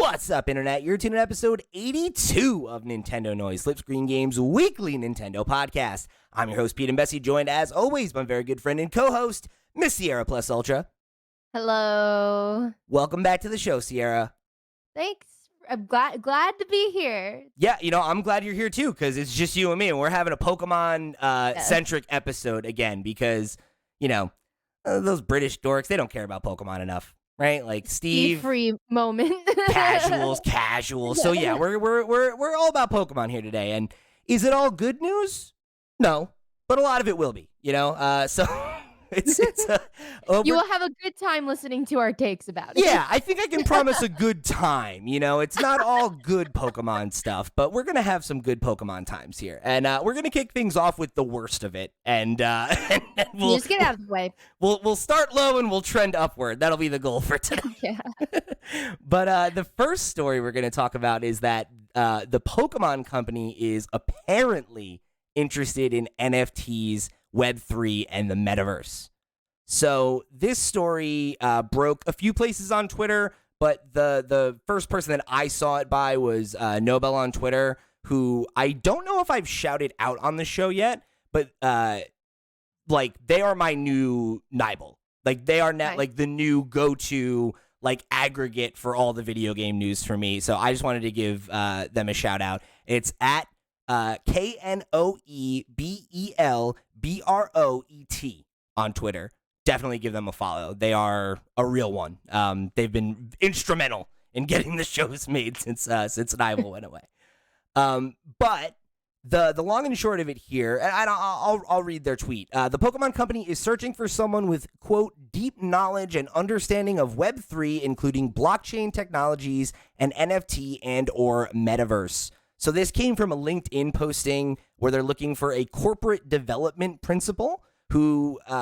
What's up, Internet? You're tuning in episode 82 of Nintendo Noise, Slipscreen Games' weekly Nintendo podcast. I'm your host, Pete and Bessie, joined as always by my very good friend and co-host, Miss Sierra Plus Ultra. Hello. Welcome back to the show, Sierra. Thanks. I'm glad to be here. Yeah, I'm glad you're here too, because it's just you and me, and we're having a Pokemon-centric episode again, because, those British dorks, they don't care about Pokemon enough. Right, like Steve. Free moment. casuals. So yeah, we're all about Pokemon here today. And is it all good news? No, but a lot of it will be. So it's you will have a good time listening to our takes about it. Yeah, I think I can promise a good time. It's not all good Pokemon stuff, but we're gonna have some good Pokemon times here, and we're gonna kick things off with the worst of it, and we'll just get out of the way. We'll start low and we'll trend upward. That'll be the goal for today. Yeah. But the first story we're gonna talk about is that the Pokemon Company is apparently interested in NFTs, Web3, and the Metaverse. So this story broke a few places on Twitter, but the first person that I saw it by was Nobel on Twitter, who I don't know if I've shouted out on the show yet, but they are my new Nibel. Like, they are now like the new go-to aggregate for all the video game news for me. So I just wanted to give them a shout out. It's at KNOEBELBROET on Twitter. Definitely give them a follow. They are a real one. They've been instrumental in getting the shows made since Nibel went away. But the long and short of it here, and I'll read their tweet. The Pokemon Company is searching for someone with, quote, deep knowledge and understanding of Web3, including blockchain technologies and NFT and or Metaverse. So this came from a LinkedIn posting where they're looking for a corporate development principal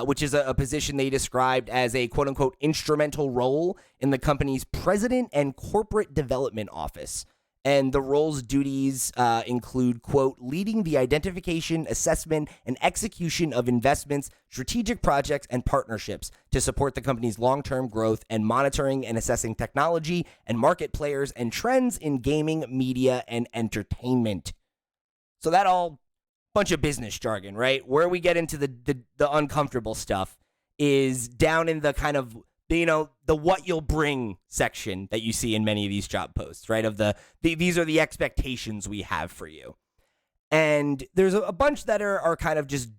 which is a position they described as a quote unquote instrumental role in the company's president and corporate development office. And the role's duties include, quote, leading the identification, assessment, and execution of investments, strategic projects, and partnerships to support the company's long-term growth and monitoring and assessing technology and market players and trends in gaming, media, and entertainment. So that all bunch of business jargon, right? Where we get into the uncomfortable stuff is down in the kind of the what you'll bring section that you see in many of these job posts, right? Of these are the expectations we have for you. And there's a bunch that are kind of just,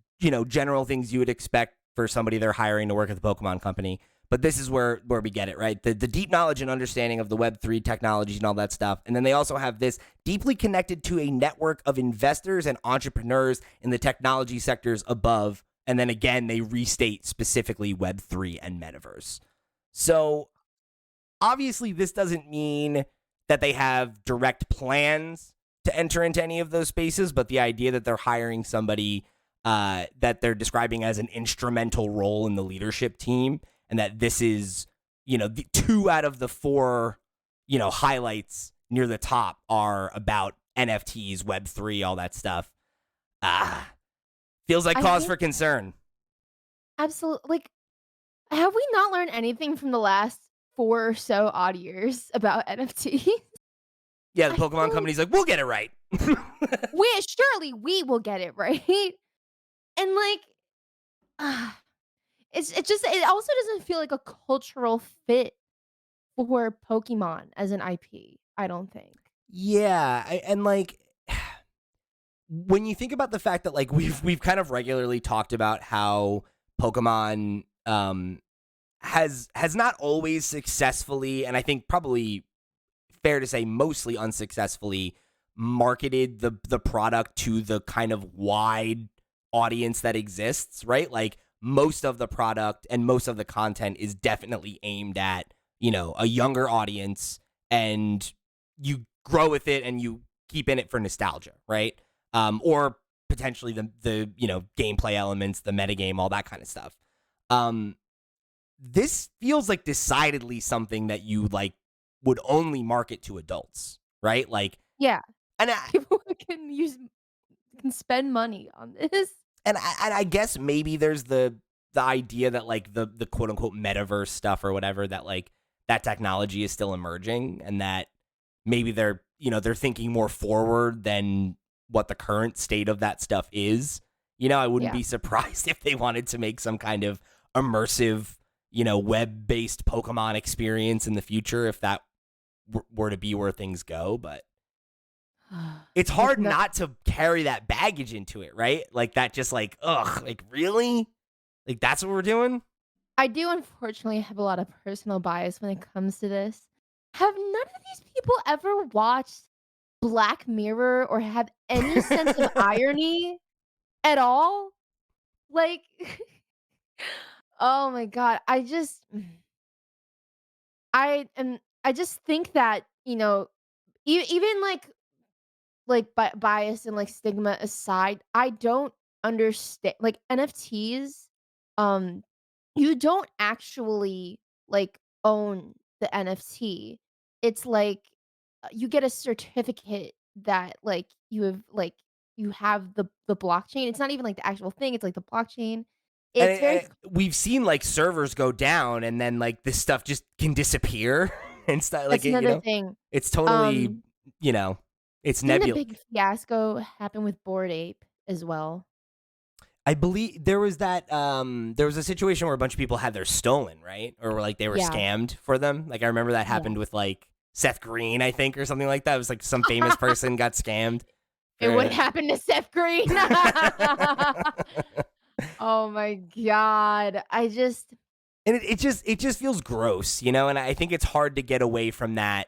general things you would expect for somebody they're hiring to work at the Pokemon Company. But this is where we get it, right? The deep knowledge and understanding of the Web3 technologies and all that stuff. And then they also have this deeply connected to a network of investors and entrepreneurs in the technology sectors above. And then again, they restate specifically Web3 and Metaverse. So obviously this doesn't mean that they have direct plans to enter into any of those spaces, but the idea that they're hiring somebody that they're describing as an instrumental role in the leadership team, and that this is, the 2 out of the 4, highlights near the top are about NFTs, Web3, all that stuff. Feels like cause for concern. Absolutely. Have we not learned anything from the last 4 or so odd years about NFTs? Yeah, the Pokemon Company's like, we'll get it right. Surely we will get it right. And it also doesn't feel like a cultural fit for Pokemon as an IP, I don't think. Yeah, and when you think about the fact that we've kind of regularly talked about how Pokemon has not always successfully, and I think probably fair to say mostly unsuccessfully, marketed the product to the kind of wide audience that exists, right? Most of the product and most of the content is definitely aimed at, a younger audience, and you grow with it and you keep in it for nostalgia, right? Or potentially the gameplay elements, the metagame, all that kind of stuff. This feels like decidedly something that you would only market to adults, right? Yeah. And people can spend money on this. And I guess maybe there's the idea that the quote unquote metaverse stuff or whatever, that that technology is still emerging, and that maybe they're thinking more forward than what the current state of that stuff is. I wouldn't Yeah. be surprised if they wanted to make some kind of immersive, web-based Pokemon experience in the future if that were to be where things go, but it's Like, hard no, not to carry that baggage into it, right? Like that just like, ugh, like really? Like that's what we're doing? I do unfortunately have a lot of personal bias when it comes to this. Have none of these people ever watched Black Mirror or have any sense of irony at all? Like, oh my god, I just think that, even bias and, like, stigma aside, I don't understand like, NFTs, um, you don't actually, like, own the NFT. It's like, you get a certificate that, like, you have the blockchain. It's not even, like, the actual thing, it's, like, the blockchain. And, It's very we've seen like servers go down and then like this stuff just can disappear and stuff like That's it, another thing. it's totally, Um, you know, it's didn't a nebulous. big fiasco happen with Bored Ape as well? I believe there was a situation where a bunch of people had their stolen, right? Or like they were Yeah, scammed for them. Like I remember that yeah. happened with like Seth Green, I think, or something like that. It was like some famous person got scammed And what for happened to Seth Green? Oh my god. and it just feels gross, and I think it's hard to get away from that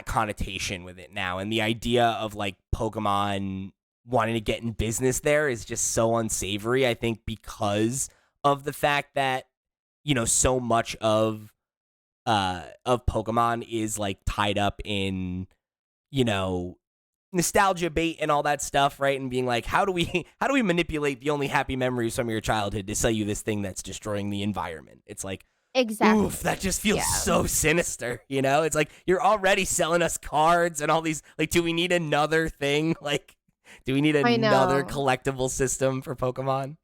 connotation with it now. And the idea of like Pokemon wanting to get in business there is just so unsavory, I think, because of the fact that, so much of Pokemon is like tied up in, you know, nostalgia bait and all that stuff, right? And being like, how do we how do we manipulate the only happy memories from your childhood to sell you this thing that's destroying the environment? It's like, oof, Exactly. that just feels Yeah, so sinister, It's like you're already selling us cards and all these like, do we need another thing? Like, do we need I another know. collectible system for Pokemon?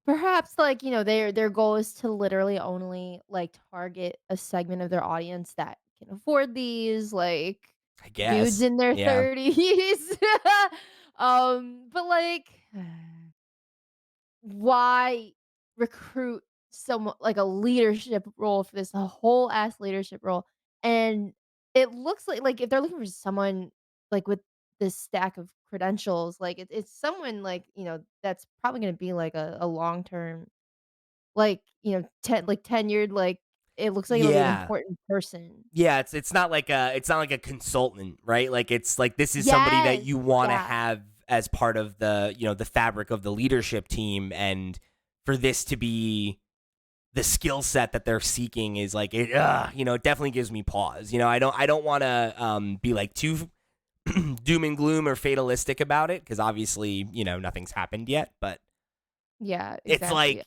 Perhaps, like, their goal is to literally only, like, target a segment of their audience that can afford these, like, I dudes guess. in their Yeah. 30s. But, like, why recruit someone like a leadership role for this, a whole ass leadership role? And it looks like if they're looking for someone like with this stack of credentials, like it's someone like, that's probably gonna be like a long term, like, tenured, like it looks like it'll be an Yeah. important person. Yeah, it's not like a consultant, right? Like it's like this is somebody that Yes. you want to Yeah. have as part of the fabric of the leadership team, and for this to be the skill set that they're seeking is like it definitely gives me pause. I don't want to be like too doom and gloom or fatalistic about it because obviously, nothing's happened yet, but Yeah, it's exactly. like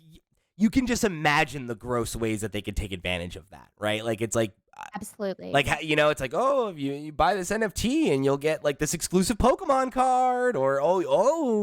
you can just imagine the gross ways that they could take advantage of that, right? Like it's like, Absolutely. it's like, oh, if you buy this NFT and you'll get like this exclusive Pokemon card, or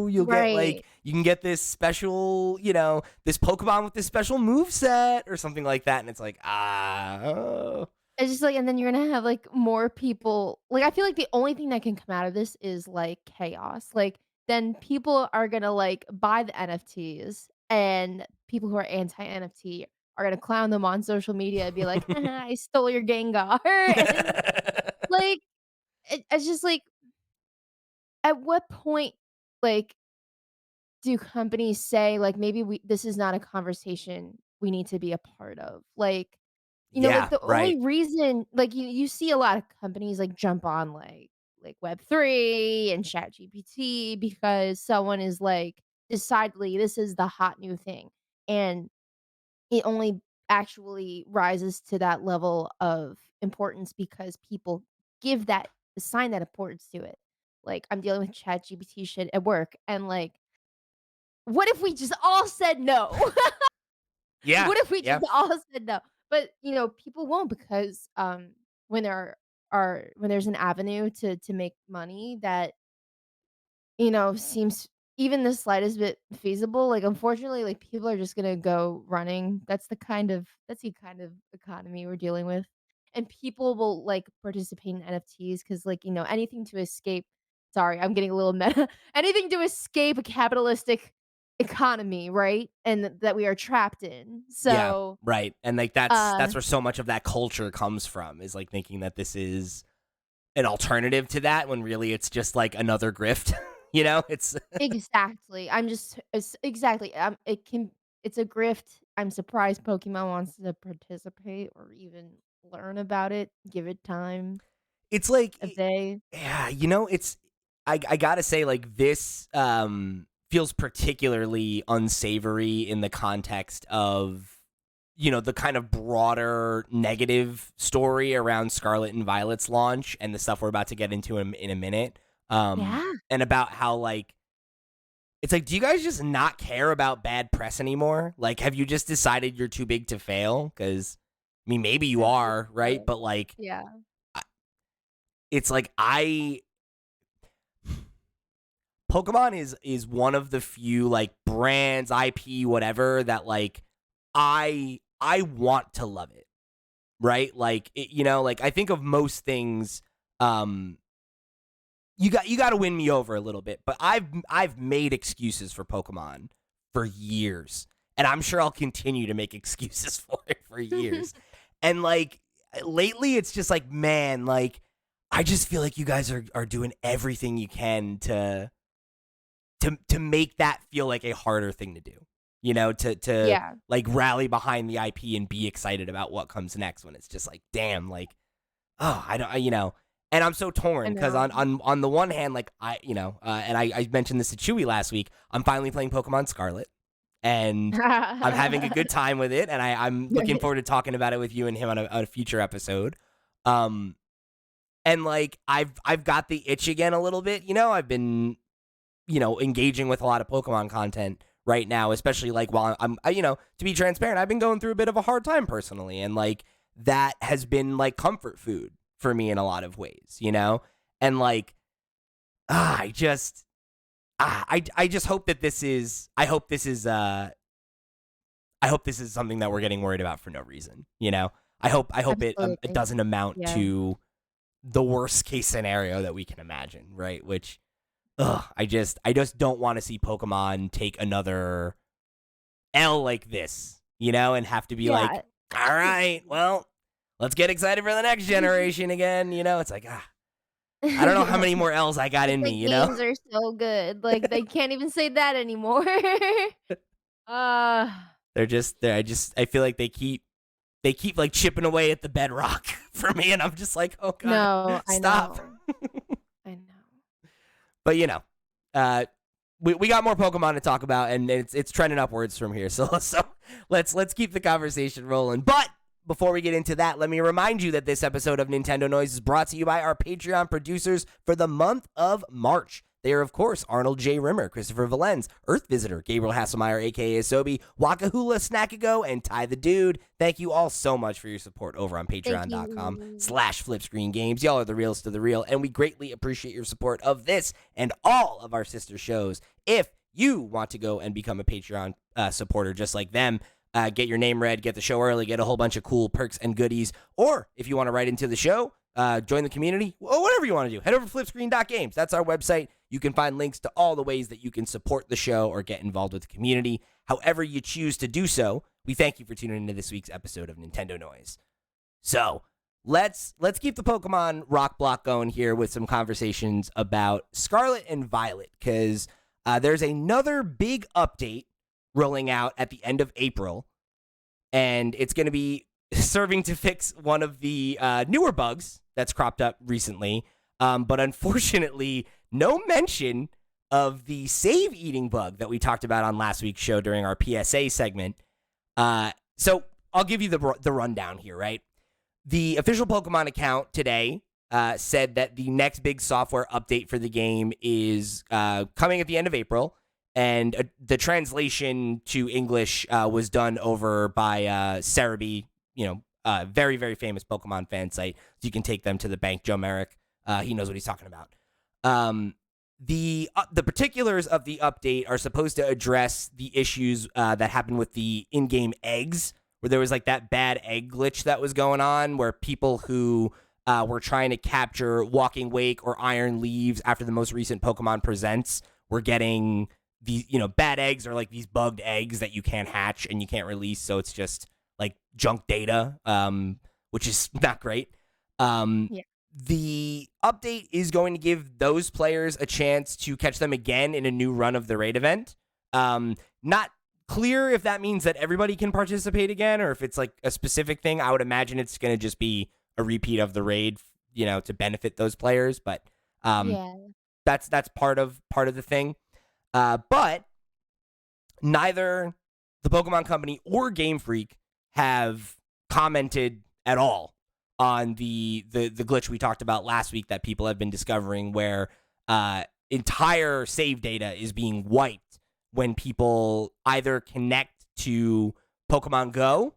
you'll get Right. like you can get this special, this Pokemon with this special move set or something like that, and it's like oh. It's just like and then you're gonna have, like, more people like, I feel like the only thing that can come out of this is, like, chaos. Like, then people are gonna, like, buy the NFTs, and people who are anti-NFT are gonna clown them on social media and be like, "Haha, I stole your Gengar." And, like, it's just like, at what point, like, do companies say, like, "Maybe we this is not a conversation we need to be a part of?" Like, like, Yeah, the right. only reason like, you see a lot of companies, like, jump on, like, Web3 and ChatGPT because someone is, like, decidedly, this is the hot new thing, and it only actually rises to that level of importance because people assign that importance to it. Like, I'm dealing with ChatGPT shit at work, and, like, what if we just all said no? Yeah, What if we just yeah, all said no? But, people won't because, when when there's an avenue to make money that, seems even the slightest bit feasible, like, unfortunately, like, people are just gonna go running. That's the kind of economy we're dealing with. and people will, like, participate in NFTs because, like, anything to escape sorry, I'm getting a little meta. Anything to escape a capitalistic economy, right? And that we are trapped in. Yeah, So, right. And like that's uh where so much of that culture comes from, is like thinking that this is an alternative to that when really it's just like another grift. It's exactly. I'm just exactly. It's a grift. I'm surprised Pokemon wants to participate or even learn about it. Give it time it's like of day. yeah, it's I gotta say, like, this feels particularly unsavory in the context of the kind of broader negative story around Scarlet and Violet's launch and the stuff we're about to get into in a minute. Yeah. And about how, like, it's like, do you guys just not care about bad press anymore? Like, have you just decided you're too big to fail? Because I mean, maybe you That's just are, right? But like, yeah. it's like Pokemon is one of the few like brands, IP, whatever, that like I want to love it, right? Like like I think of most things, um, you got to win me over a little bit, but I've made excuses for Pokemon for years, and I'm sure I'll continue to make excuses for it for years, and like lately it's just like, man, like I just feel like you guys are doing everything you can to make that feel like a harder thing to do. To Yeah, like rally behind the IP and be excited about what comes next when it's just like, damn, like, oh, I don't, and I'm so I torn because know. on the one hand, like and I mentioned this to Chewy last week. I'm finally playing Pokemon Scarlet, and I'm having a good time with it, and I'm looking Right. forward to talking about it with you and him on a future episode. Um, and like I've got the itch again a little bit. I've been engaging with a lot of Pokemon content right now, especially like while to be transparent, I've been going through a bit of a hard time personally. And like that has been like comfort food for me in a lot of ways. And like, I just hope that I hope this is something that we're getting worried about for no reason. I hope it Absolutely. doesn't amount Yeah. to the worst case scenario that we can imagine, right? Which I just don't want to see Pokemon take another L like this, and have to be like, Yeah. all right, well, let's get excited for the next generation again. It's like, I don't know how many more L's I got It's in like me. games are so good, like, they can't even say that anymore. Uh, I feel like they keep like chipping away at the bedrock for me, and I'm just like, oh god, no, I stop. know. I know. But uh, we got more Pokemon to talk about, and it's trending upwards from here. So let's keep the conversation rolling. But before we get into that, let me remind you that this episode of Nintendo Noise is brought to you by our Patreon producers for the month of March. They are, of course, Arnold J. Rimmer, Christopher Valenz, Earth Visitor, Gabriel Hasselmeyer, a.k.a. Asobi, Wakahula Snackago, and Ty the Dude. Thank you all so much for your support over on Thank patreon.com you. /FlipScreenGames. Y'all are the realest of the real, and we greatly appreciate your support of this and all of our sister shows. If you want to go and become a Patreon supporter just like them, get your name read, get the show early, get a whole bunch of cool perks and goodies, or if you want to write into the show, join the community, or whatever you want to do, head over to flipscreen.games. That's our website. You can find links to all the ways that you can support the show or get involved with the community. However you choose to do so, we thank you for tuning into this week's episode of Nintendo Noise. So let's keep the Pokemon rock block going here with some conversations about Scarlet and Violet, because there's another big update rolling out at the end of April, and it's going to be serving to fix one of the newer bugs that's cropped up recently. But unfortunately, no mention of the save eating bug that we talked about on last week's show during our PSA segment. So I'll give you the rundown here, right? The official Pokemon account today said that the next big software update for the game is coming at the end of April, and the translation to English was done over by Cerebi, very, very famous Pokemon fan site. So you can take them to the bank. Joe Merrick, he knows what he's talking about. The particulars of the update are supposed to address the issues that happen with the in-game eggs, where there was like that bad egg glitch that was going on, where people who were trying to capture Walking Wake or Iron Leaves after the most recent Pokemon Presents were getting these, bad eggs, or like these bugged eggs that you can't hatch and you can't release. So it's just like junk data, which is not great. Yeah. The update is going to give those players a chance to catch them again in a new run of the raid event. Not clear if that means that everybody can participate again, or if it's like a specific thing. I would imagine it's going to just be a repeat of the raid, to benefit those players. But Yeah. that's part of the thing. But neither the Pokemon Company or Game Freak have commented at all on the glitch we talked about last week that people have been discovering, where entire save data is being wiped when people either connect to Pokemon Go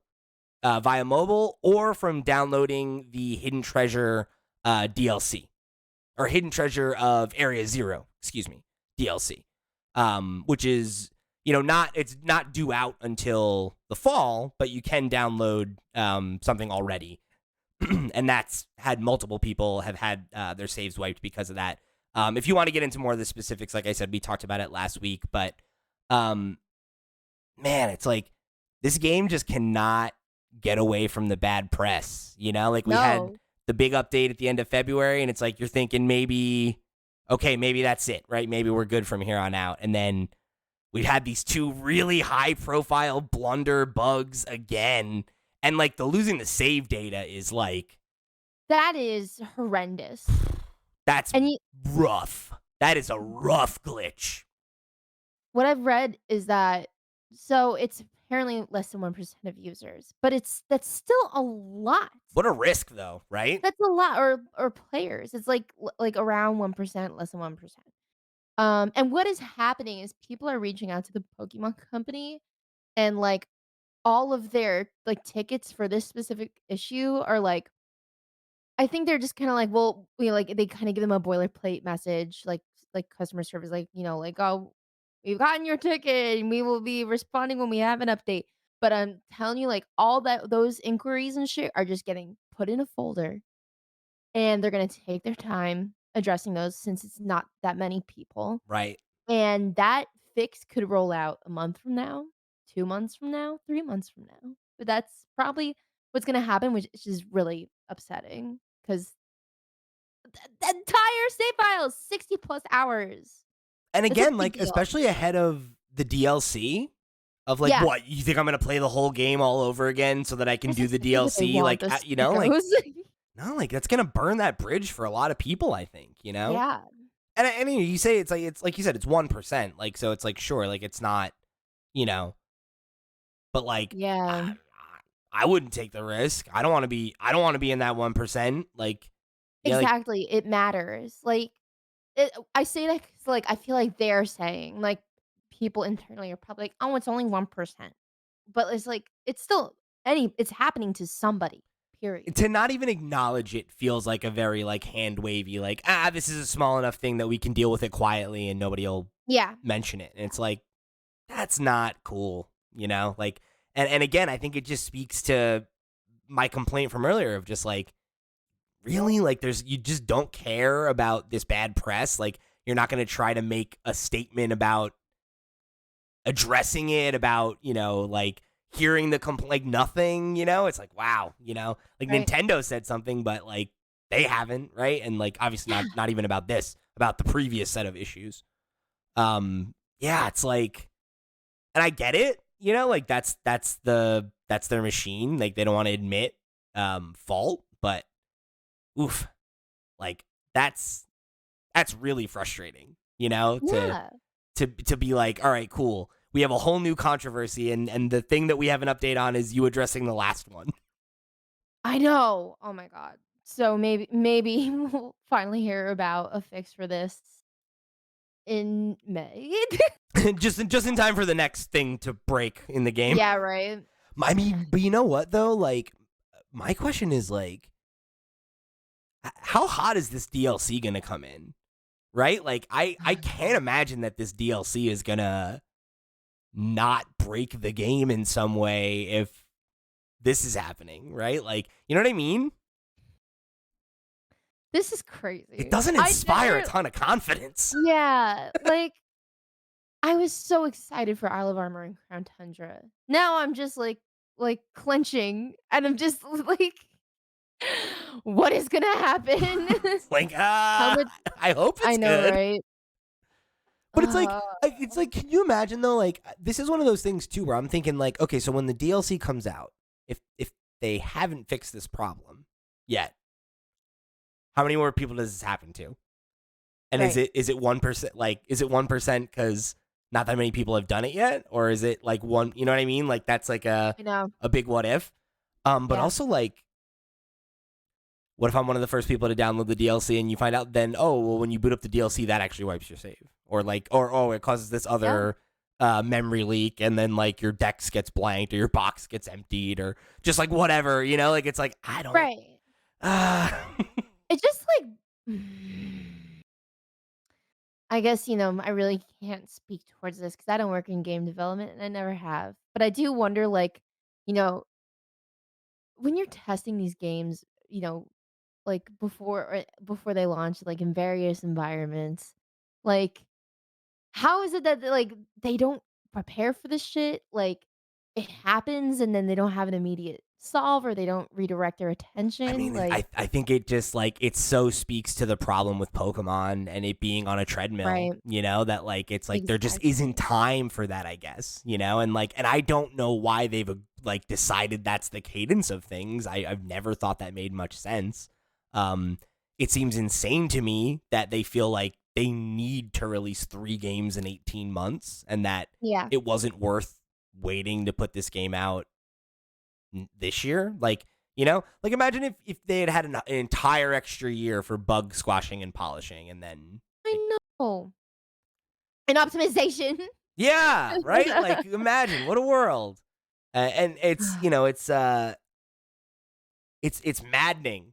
via mobile, or from downloading the Hidden Treasure DLC, or Hidden Treasure of Area Zero, DLC, which is, it's not due out until the fall, but you can download something already. And that's had multiple people have had their saves wiped because of that. If you want to get into more of the specifics, like I said, we talked about it last week, but man, it's like this game just cannot get away from the bad press. Like we had No. the big update at the end of February, and it's like you're thinking maybe that's it, right? Maybe we're good from here on out. And then we've had these two really high profile blunder bugs again. And like the losing the save data is like, That is horrendous. that's And rough. That is a rough glitch. what I've read is that, so it's apparently less than 1% of users, but that's still a lot. What a risk, though, right? That's a lot, or players. It's like around 1%, less than 1%. And what is happening is people are reaching out to the Pokemon Company, and like all of their like tickets for this specific issue are like, I think they're just kind of like, well, like they kind of give them a boilerplate message, like customer service, like, like, oh, we've gotten your ticket and we will be responding when we have an update. But I'm telling you, like, all those inquiries and shit are just getting put in a folder, and they're gonna take their time addressing those since it's not that many people. Right. And that fix could roll out a month from now, 2 months from now, 3 months from now. But that's probably what's gonna happen, which is really upsetting, 'cause the entire save file is 60 plus hours. And That's a again, big like, deal. especially ahead of the DLC, of like, Yeah. what, you think I'm going to play the whole game all over again so that I can That's do the exactly what they DLC? want Like, us like, goes. no, like that's going to burn that bridge for a lot of people, I think, Yeah. And you say it's like you said, it's 1%. Like, so it's like, sure, like it's not, you know, but like, Yeah. I wouldn't take the risk. I don't want to be in that 1%. Like, yeah, like, Exactly, it matters. Like, I say that 'cause, like, I feel like they're saying, like, people internally are probably like, "Oh, it's only 1%." But it's like, it's happening to somebody, period. to not even acknowledge it feels like a very like hand wavy, like, this is a small enough thing that we can deal with it quietly and nobody will Yeah. mention it. And it's like, that's not cool, like, and again, I think it just speaks to my complaint from earlier of just like, really, like, you just don't care about this bad press. Like, you're not going to try to make a statement about addressing it, about, like, hearing the complaint, like nothing, it's like, wow, like Right. Nintendo said something, but like they haven't, right? And like, obviously Yeah. not even about this, about the previous set of issues. Yeah, it's like, and I get it, like that's their machine. Like, they don't want to admit fault, but oof, like that's really frustrating, Yeah. to be like, all right, cool, we have a whole new controversy, and the thing that we have an update on is you addressing the last one. I know. Oh my god. So maybe we'll finally hear about a fix for this in May. just in time for the next thing to break in the game. Yeah, right. I mean, but you know what though? Like, my question is like, how hot is this DLC gonna come in? Right? Like, I can't imagine that this DLC is gonna not break the game in some way if this is happening, right? Like, you know what I mean? This is crazy. It doesn't inspire a ton of confidence. Yeah, like, I was so excited for Isle of Armor and Crown Tundra. Now I'm just, like, clenching, and I'm just, like, what is gonna happen? Like, How much I hope I it's know, good. right? But Uh, it's like, can you imagine though? Like, this is one of those things too, where I'm thinking, like, okay, so when the DLC comes out, if they haven't fixed this problem yet, how many more people does this happen to? And right. is it 1%? Like, is it 1% because not that many people have done it yet, or is it like one? You know what I mean? Like, that's like I know. a big what if. But Yeah. also like, what if I'm one of the first people to download the DLC and you find out then, oh, well, when you boot up the DLC, that actually wipes your save, or like, or oh, it causes this other memory leak, and then like your dex gets blanked or your box gets emptied or just like whatever, you know? Like, it's like I don't. Right. It's just like I guess, I really can't speak towards this because I don't work in game development and I never have. But I do wonder, like, you know, when you're testing these games, like before they launch, like in various environments, like how is it that they don't prepare for this shit? Like it happens and then they don't have an immediate solve or they don't redirect their I attention. mean, Like, I think it just like it so speaks to the problem with Pokemon and it being on a treadmill, right, you know, that like it's like there just isn't exactly. time for that, I guess, you know, and like and I don't know why they've like decided that's the cadence of things. I've never thought that made much sense. Um, it seems insane to me that they feel like they need to release 3 games in 18 months and that Yeah. it wasn't worth waiting to put this game out this year. Like, you know, like imagine if they had an entire extra year for bug squashing and polishing, and then it, I know. And optimization. yeah, right. Like imagine what a world. And it's it's maddening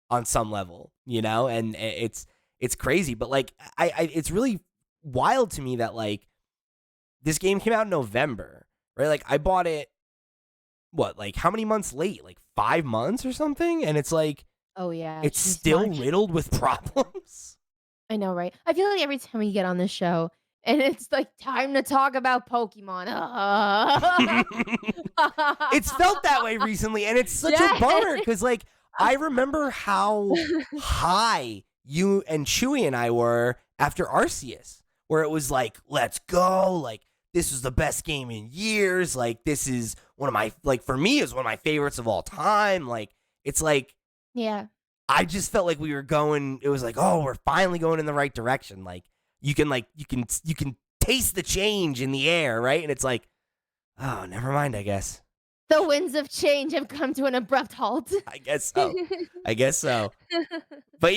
on some level, you know, and it's crazy, but like I it's really wild to me that like this game came out in November, right? Like I bought it what like how many months late? Like 5 months or something, and it's like Oh, yeah, it's she's still March. riddled with problems. I know, right? I feel like every time we get on this show and it's, like, time to talk about Pokemon. It's felt that way recently, and it's such a Yes. bummer because, like, I remember how high you and Chewy and I were after Arceus, where it was like, let's go. Like, this was the best game in years. Like, this is one of my, like, for me, is one of my favorites of all time. Like, it's like, Yeah. I just felt like we were going. It was like, oh, we're finally going in the right direction. Like you can taste the change in the air, right? And it's like, oh, never mind. I guess. The winds of change have come to an abrupt halt. I guess so. I guess so. But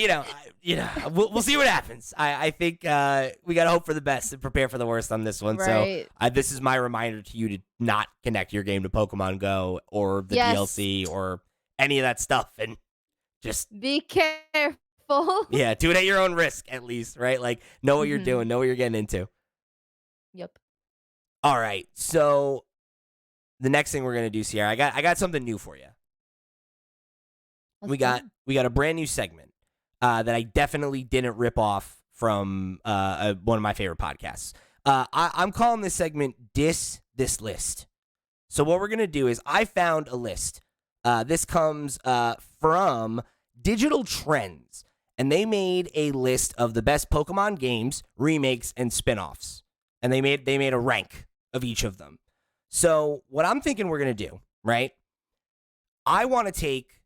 we'll see what happens. I think we gotta hope for the best and prepare for the worst on this one. So Right. this is my reminder to you to not connect your game to Pokemon Go or the Yes. DLC or any of that stuff, and just Be careful. yeah, do it at your own risk, at least, right? Like, know what you're Mhm. doing, know what you're getting into. Yep. All right, so the next thing we're gonna do, Sierra, I got something new for you. Let's go. We got a brand new segment that I definitely didn't rip off from one of my favorite podcasts. I'm calling this segment "This List." So what we're gonna do is I found a list. This comes from Digital Trends, and they made a list of the best Pokemon games, remakes, and spin-offs. And they made a rank of each of them. So what I'm thinking we're gonna do, right? I want to take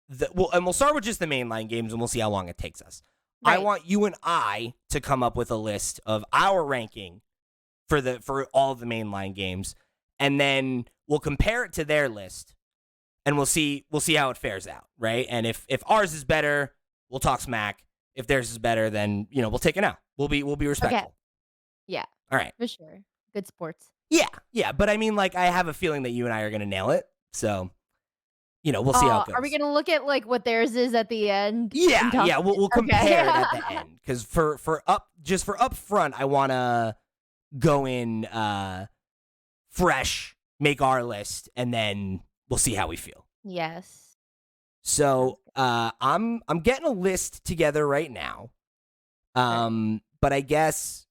and we'll start with just the mainline games, and we'll see how long it takes us. I Right. want you and I to come up with a list of our ranking for all the mainline games, and then we'll compare it to their list, and we'll see how it fares out, right? And if ours is better, we'll talk smack. If theirs is better, then we'll take it out. We'll be Okay. respectful. Yeah, All right. for sure. Good sports. Yeah. But I mean, like, I have a feeling that you and I are gonna nail it. So we'll see how it Are we goes. gonna look at, like, what theirs is at the end and talk Yeah. We'll okay. compare it at the end because for up front, I wanna go in fresh, make our list, and then we'll see how we feel. Yes. So Sounds good. I'm getting a list together right now. Right. But I guess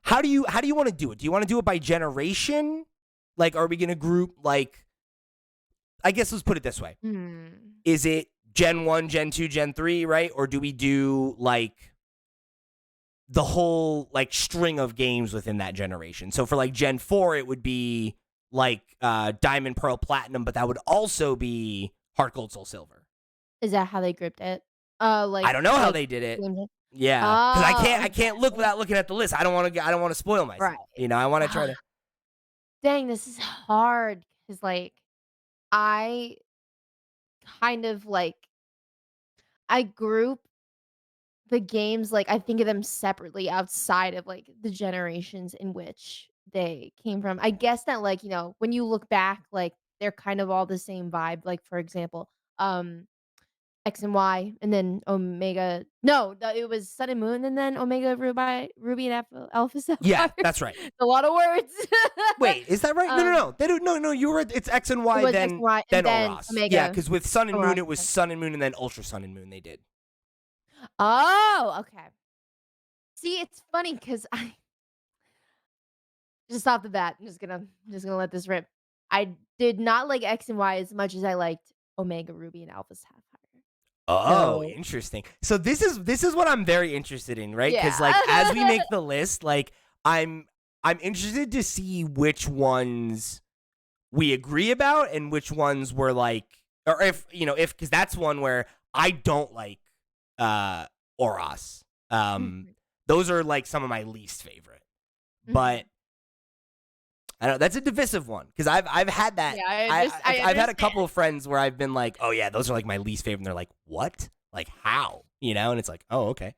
how do you want to do it? Do you want to do it by generation? Like, are we gonna group like? I guess let's put it this way: Hmm. is it Gen 1, Gen 2, Gen 3, right? Or do we do like the whole like string of games within that generation? So for like Gen 4, it would be like Diamond, Pearl, Platinum, but that would also be Heart Gold, Soul Silver. Is that how they grouped it? I don't know how Like they did it. games. Yeah, because Oh, I can't look okay. without looking at the list. I don't want to spoil Right. myself. You know, I want to try to. Dang, this is hard because like I kind of like I group the games, like, I think of them separately outside of, like, the generations in which they came from. I guess that, like, when you look back, like, they're kind of all the same vibe. Like, for example, X and Y, and then Omega it was Sun and Moon, and then Omega, Ruby, and Alpha Yeah, Sapphire. that's right. A lot of words. Wait, is that right? No, no, Um, no. They don't. No, no. You were. It's X and it Y, was X and Y, and then then Oros. Yeah, Omega, because with Sun and Moon, Oros, it was okay. Sun and Moon, and then Ultra Sun and Moon. They did. Oh, okay. See, it's funny because I just off the bat, I'm just gonna let this rip. I did not like X and Y as much as I liked Omega Ruby and Alpha Sapphire. Oh, So, interesting. So this is what I'm very interested in, right? yeah. Because like as we make the list, like I'm interested to see which ones we agree about and which ones were like, or if because that's one where I don't like Oros. Um, Mhm, those are like some of my least favorite, but mhm. I don't know. That's a divisive one because I've had that. Yeah, I I've had a couple understand. of friends where I've been like, oh yeah, those are like my least favorite, and they're like, what? Like how? You know? And it's like, oh okay.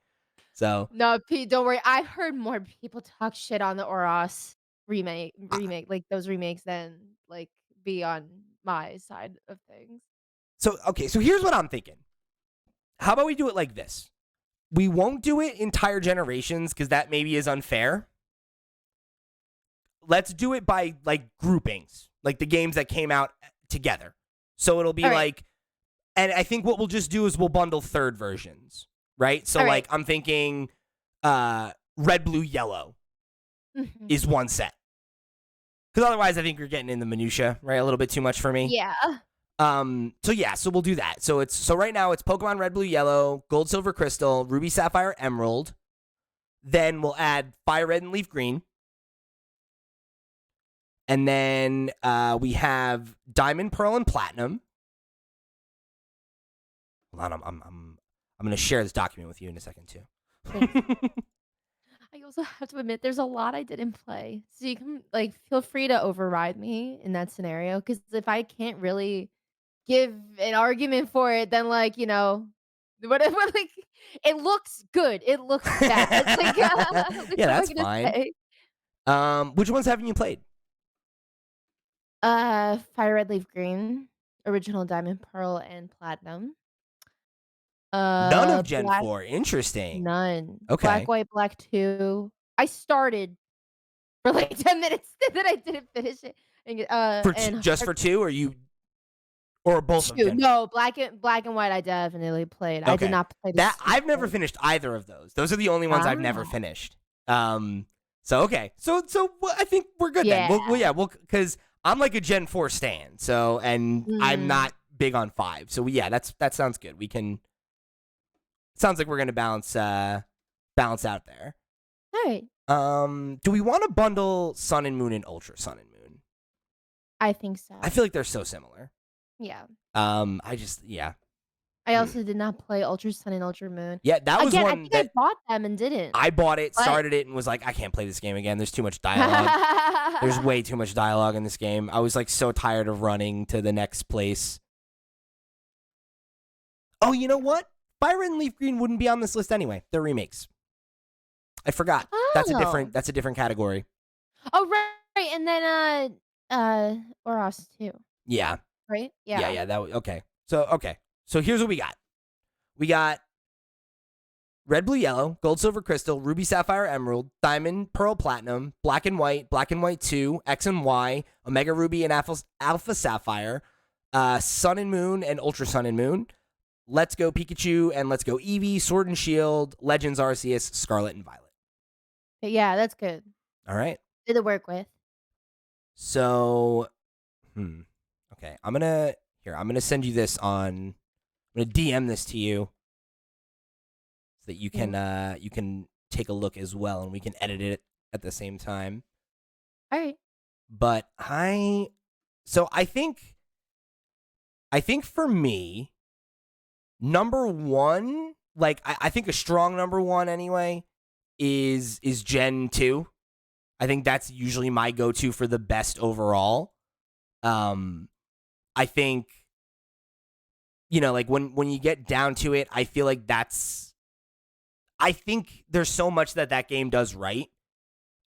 So No, Pete, don't worry. I've heard more people talk shit on the Oros uh, like those remakes than like be on my side of things. okay. So here's what I'm thinking. How about we do it like this? We won't do it entire generations because that maybe is unfair. Let's do it by like groupings, like the games that came out together. So it'll be All right. like, and I think what we'll just do is we'll bundle third versions, right? So All like right. I'm thinking red, blue, yellow Mhm. is one set. Because otherwise I think you're getting in the minutia, right? A little bit too much for me. Yeah. So yeah, so we'll do that. So right now it's Pokemon Red, Blue, Yellow, Gold, Silver, Crystal, Ruby, Sapphire, Emerald. Then we'll add Fire Red and Leaf Green. And then we have Diamond, Pearl, and Platinum. Hold on, I'm gonna share this document with you in a second too. Thanks. I also have to admit there's a lot I didn't play. So you can like feel free to override me in that scenario cuz if I can't really give an argument for it then like, whatever like it looks good. It looks bad. Like, like Yeah, what am I that's going to fine. say? Which ones haven't you played? Fire Red Leaf Green, original Diamond Pearl and Platinum. None of Gen Black 4. Interesting. none. Black Okay. White Black 2. I started for like 10 minutes then I didn't finish it. And Just Heart for 2, or both of 2. Gen 4? No, Black and White I definitely played. I did Okay. not play the That Super I've never ones. finished either of those. Those are the only ones I've never Ah. finished. So okay. I think we're good then. Yeah. We'll cuz I'm like a Gen 4 stan. So and I'm Mm. not big on 5. So yeah, that sounds good. We can sounds like we're going to balance out there. Alright. Do we want to bundle Sun and Moon and Ultra Sun and Moon? I think I so. feel like they're so similar. Yeah. I just yeah. I Hmm. also did not play Ultra Sun and Ultra Moon. Yeah, that was Again, I one think I that bought them and didn't. I bought it, But started it, and was like, I can't play this game again. There's too much dialogue. There's way too much dialogue in this game. I was like so tired of running to the next place. Oh, you know what? Fire and Leaf Green wouldn't be on this list anyway. They're remakes. I forgot. Oh. That's a different category. Oh, right, and then, Oros too, Yeah. right? Yeah, Yeah. yeah, okay. Okay. So here's what we got. We got Red, Blue, Yellow, Gold, Silver, Crystal, Ruby, Sapphire, Emerald, Diamond, Pearl, Platinum, Black and White 2, X and Y, Omega Ruby, and Alpha Sapphire, Sun and Moon and Ultra Sun and Moon, Let's Go Pikachu and Let's Go Eevee, Sword and Shield, Legends Arceus, Scarlet and Violet. Yeah, that's good. All right. Good to work with. So, okay, I'm gonna send you this on. I'm gonna DM this to you so that you can take a look as well, and we can edit it at the same time. All right. But I think for me, number one, like I think a strong number one anyway, is Gen 2. I think that's usually my go-to for the best overall. I think, like when you get down to it, I feel like I think there's so much that game does right.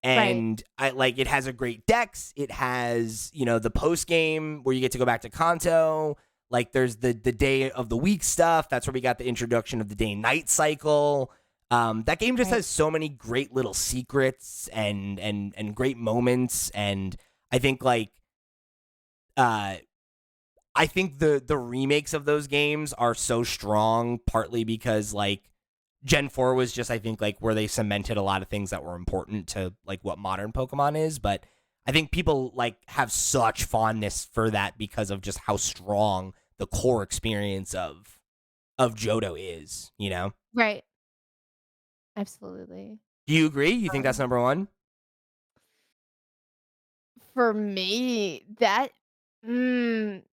And it has a great dex. It has, the post game where you get to go back to Kanto. Like there's the day of the week stuff. That's where we got the introduction of the day and night cycle. That game just has so many great little secrets and great moments. And I think the remakes of those games are so strong, partly because Gen 4 was just, I think, where they cemented a lot of things that were important to what modern Pokemon is. But I think people have such fondness for that because of just how strong the core experience of Johto is, Right. Absolutely. Do you agree? You think that's number one? For me,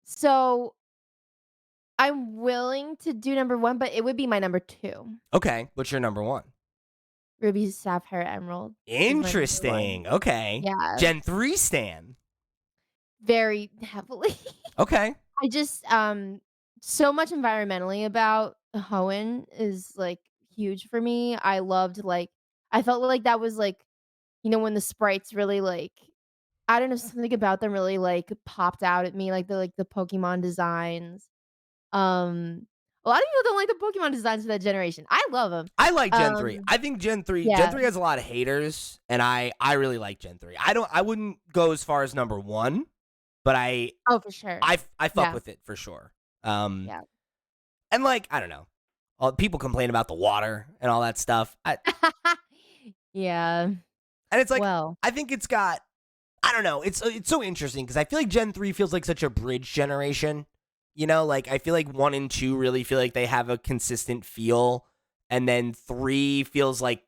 so I'm willing to do number 1, but it would be my number 2. Okay. What's your number one? Ruby, Sapphire, Emerald is my number 1. Interesting. Okay. Yeah. Gen 3 stan. Very heavily. Okay. I just, so much environmentally about Hoenn is, huge for me. I loved, I felt like that was, when the sprites really, I don't know, something about them really, popped out at me, the Pokemon designs. A lot of people don't like the Pokemon designs for that generation. I love them. I like Gen 3. I think Gen 3 Yeah. has a lot of haters, and I really like Gen 3. I wouldn't go as far as number 1, but Oh, for sure. I fuck Yeah. with it for sure. Yeah. And I don't know. People complain about the water and all that stuff. Yeah. And it's Well. I think it's got, I don't know. It's so interesting because I feel like Gen 3 feels like such a bridge generation. I feel like 1 and 2 really feel like they have a consistent feel. And then 3 feels like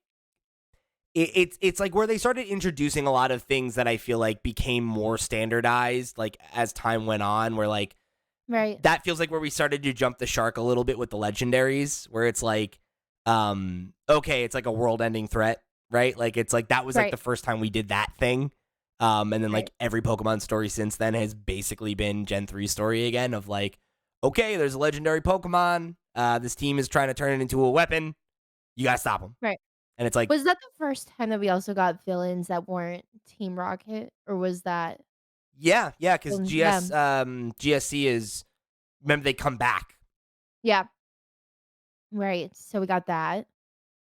it's like where they started introducing a lot of things that I feel like became more standardized as time went on, where Right. that feels like where we started to jump the shark a little bit with the legendaries, where it's okay, it's a world-ending threat, right? It's that was Right. the first time we did that thing. And then Right. every Pokemon story since then has basically been Gen 3 story again of okay, there's a legendary Pokemon. This team is trying to turn it into a weapon. You gotta stop them. Right. And it's Was that the first time that we also got villains that weren't Team Rocket, or was that? yeah, because Yeah. GSC is, remember, they come back. Yeah. Right. So we got that.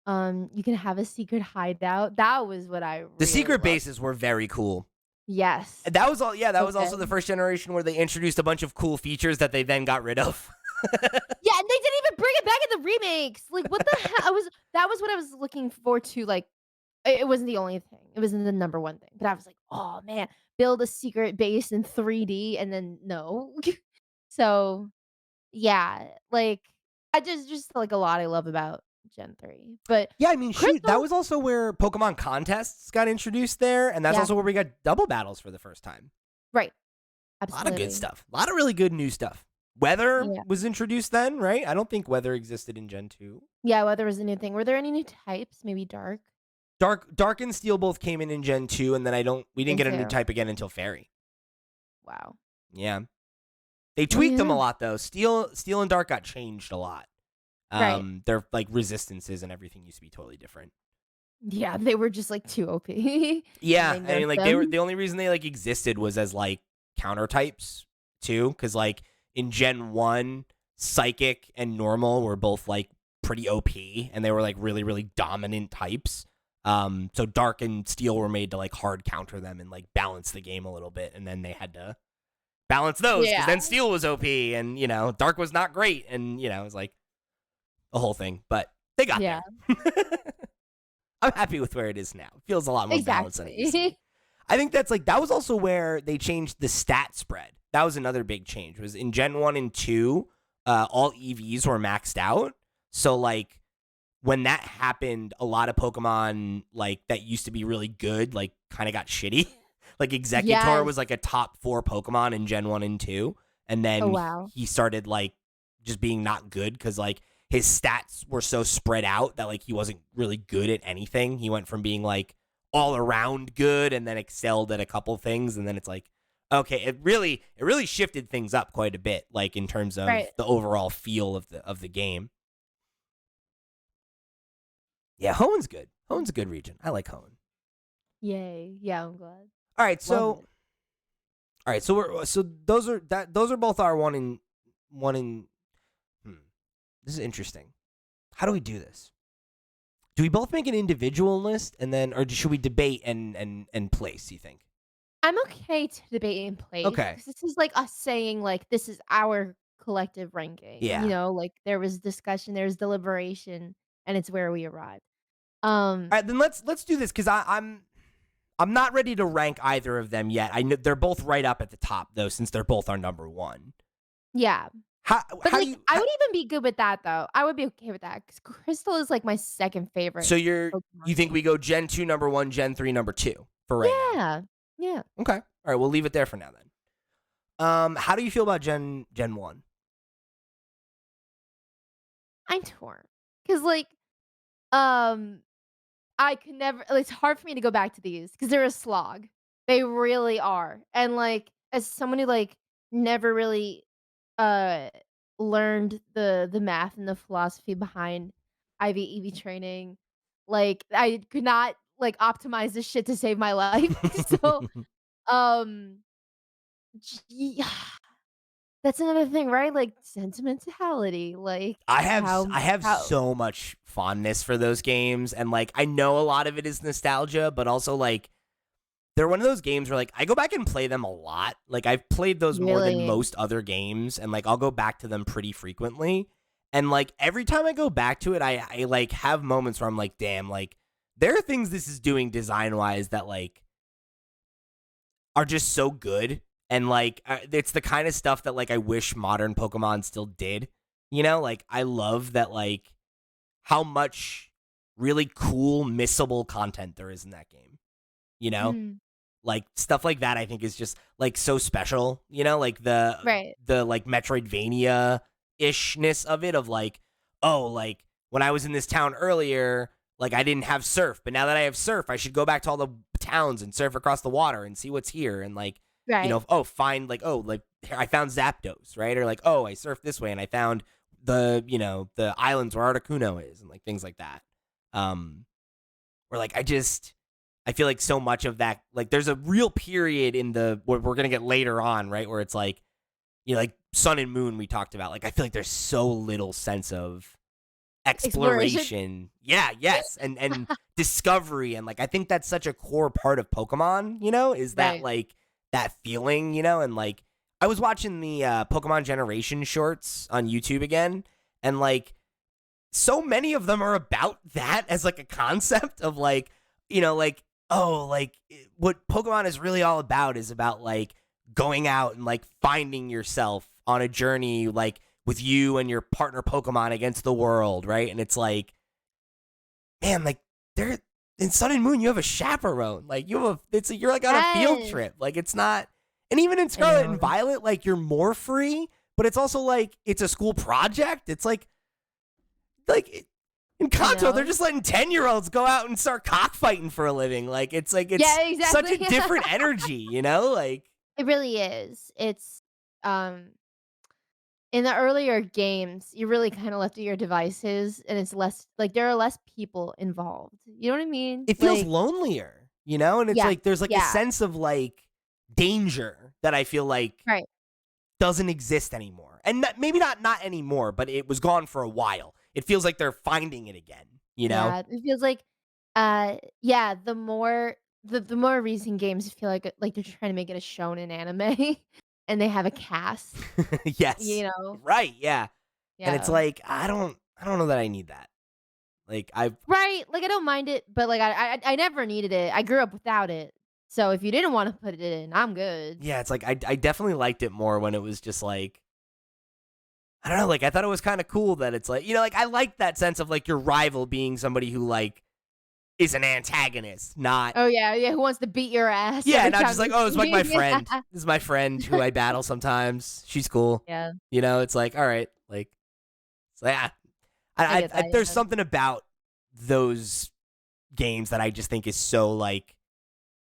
You can have a secret hideout. That was what I The really secret loved. bases were very cool. Yes. And that was all. Yeah, that was Okay. also the first generation where they introduced a bunch of cool features that they then got rid of. Yeah, and they didn't even bring it back in the remakes. What the hell? That was what I was looking forward to. It wasn't the only thing. It wasn't the number one thing. But I was like, oh man, build a secret base in 3D, and then no. So yeah, I just a lot I love about Gen 3. But Yeah, I mean, shoot, that Crystal, was also where Pokemon contests got introduced there, and that's yeah, also where we got double battles for the first time. right, A lot of good absolutely. stuff. A lot of really good new stuff. Weather Yeah, was introduced then, right? I don't think weather existed in Gen 2. yeah. Weather was a new thing. Were there any new types? Maybe dark. Dark and Steel both came in Gen 2, and then we didn't Gen get a new 2. type again until Fairy. Wow. Yeah. They Oh tweaked them a yeah. lot though. Steel and Dark got changed a lot. Right. Their resistances and everything used to be totally different. Yeah, they were just too OP. Yeah, And I they mean, nerfed they were them. the only reason they existed was as counter types too, because in Gen 1, Psychic and Normal were both pretty OP, and they were really really dominant types. So Dark and Steel were made to hard counter them and balance the game a little bit, and then they had to balance those because Yeah. then Steel was OP and Dark was not great and it was like a whole thing, but they got Yeah. there. I'm happy with where it is now. It feels a lot more balanced than it used to be. Exactly. I think that was also where they changed the stat spread. That was another big change. Was in Gen 1 and 2, all EVs were maxed out. So like when that happened, a lot of Pokemon like that used to be really good, like kind of got shitty. Like Executor Yes. was like a top 4 Pokemon in Gen 1 and 2, and Oh, then wow. he started like just being not good cuz like his stats were so spread out that like he wasn't really good at anything. He went from being like all around good and then excelled at a couple things, and then it's like okay, it really shifted things up quite a bit, like in terms of Right. the overall feel of the game. Yeah, Hoenn's good. Hoenn's a good region. I like Hoenn. Yay. Yeah, I'm glad. All right, Love so it. those are both our one in. This is interesting. How do we do this? Do we both make an individual list and then, or should we debate and place? Do you think? I'm okay to debate in place Okay. because this is like us saying like this is our collective ranking. Yeah. Like there was discussion, there's deliberation, and it's where we arrived. All right, then let's do this because I'm not ready to rank either of them yet. I know they're both right up at the top though, since they're both our number one. Yeah. How But how do like you? I would even be good with that though. I would be okay with that because Crystal is like my second favorite So Pokemon you think we game. go Gen 2 number 1, Gen 3 number 2 for right now? Yeah. Yeah. Okay. All right, we'll leave it there for now then. How do you feel about Gen 1? I'm torn. Cause like um I could never it's hard for me to go back to these because 'cause they're a slog. They really are, and, like, as someone who, like, never really, uh, learned the math and the philosophy behind IV/EV training, like, I could not, like, optimize this shit to save my life. So, um, gee that's another thing, right? Like, sentimentality, like, I have how so much fondness for those games, and like I know a lot of it is nostalgia, but also like they're one of those games where like I go back and play them a lot. Like I've played those more than really most other games, and like I'll go back to them pretty frequently. And like every time I go back to it, I like have moments where I'm like, damn, like there are things this is doing design wise that like are just so good. And like it's the kind of stuff that like I wish modern Pokemon still did. Like I love that like how much really cool missable content there is in that game. You know? Mhm. Like stuff like that I think is just like so special, like Right. the like Metroidvania ishness of it of like, oh, like when I was in this town earlier, like I didn't have surf, but now that I have surf, I should go back to all the towns and surf across the water and see what's here and like, Right. find like, oh, like I found Zapdos, right? Or like, oh, I surfed this way and I found the islands where Articuno is and like things like that. Where like I feel like so much of that, like there's a real period in the what we're gonna get later on, right? Where it's like, like Sun and Moon we talked about. Like I feel like there's so little sense of Exploration. exploration. Yeah, yes, and discovery, and like I think that's such a core part of Pokemon. Is that Right. like that feeling, and like I was watching the Pokemon Generation shorts on YouTube again, and like so many of them are about that as like a concept of like, like, oh, like what Pokemon is really all about is about like going out and like finding yourself on a journey like with you and your partner Pokemon against the world, right? And it's like, man, like there in Sun and Moon you have a chaperone. Like you're like on a field Yes. trip. Like it's not, and even in I Scarlet and know. Violet, like you're more free, but it's also like it's a school project. It's like in I Kanto, they're know. just letting 10-year-olds go out and start cockfighting for a living. Like it's Yeah, such a exactly. different energy, Like It really is. It's, um in the earlier games, you really kinda left to your devices, and it's less like, there are less people involved. You know what I mean? it feels Like lonelier, and it's yeah, like there's like a yeah, sense of like danger that I feel like right. doesn't exist anymore. And maybe not anymore, but it was gone for a while. It feels like they're finding it again. Yeah, it feels like, yeah, the more recent games feel like they're trying to make it a shonen anime. and they have a cast, you Yes. know? Right, yeah. And it's Yeah. like, I don't know that I need that. Like, I've Right, like, I don't mind it, but, like, I never needed it. I grew up without it. So if you didn't wanna put it in, I'm good. yeah, it's like I definitely liked it more when it was just like I don't know, like I thought it was kind of cool that it's like, like I like that sense of like your rival being somebody who like is an antagonist, not Oh, yeah, yeah, who wants to beat your ass yeah, every not time just like, they oh, it's like see my you. friend. This is my friend who I battle sometimes. She's cool. Yeah, It's like, all right, like it's like I get that, there's yeah. something about those games that I just think is so like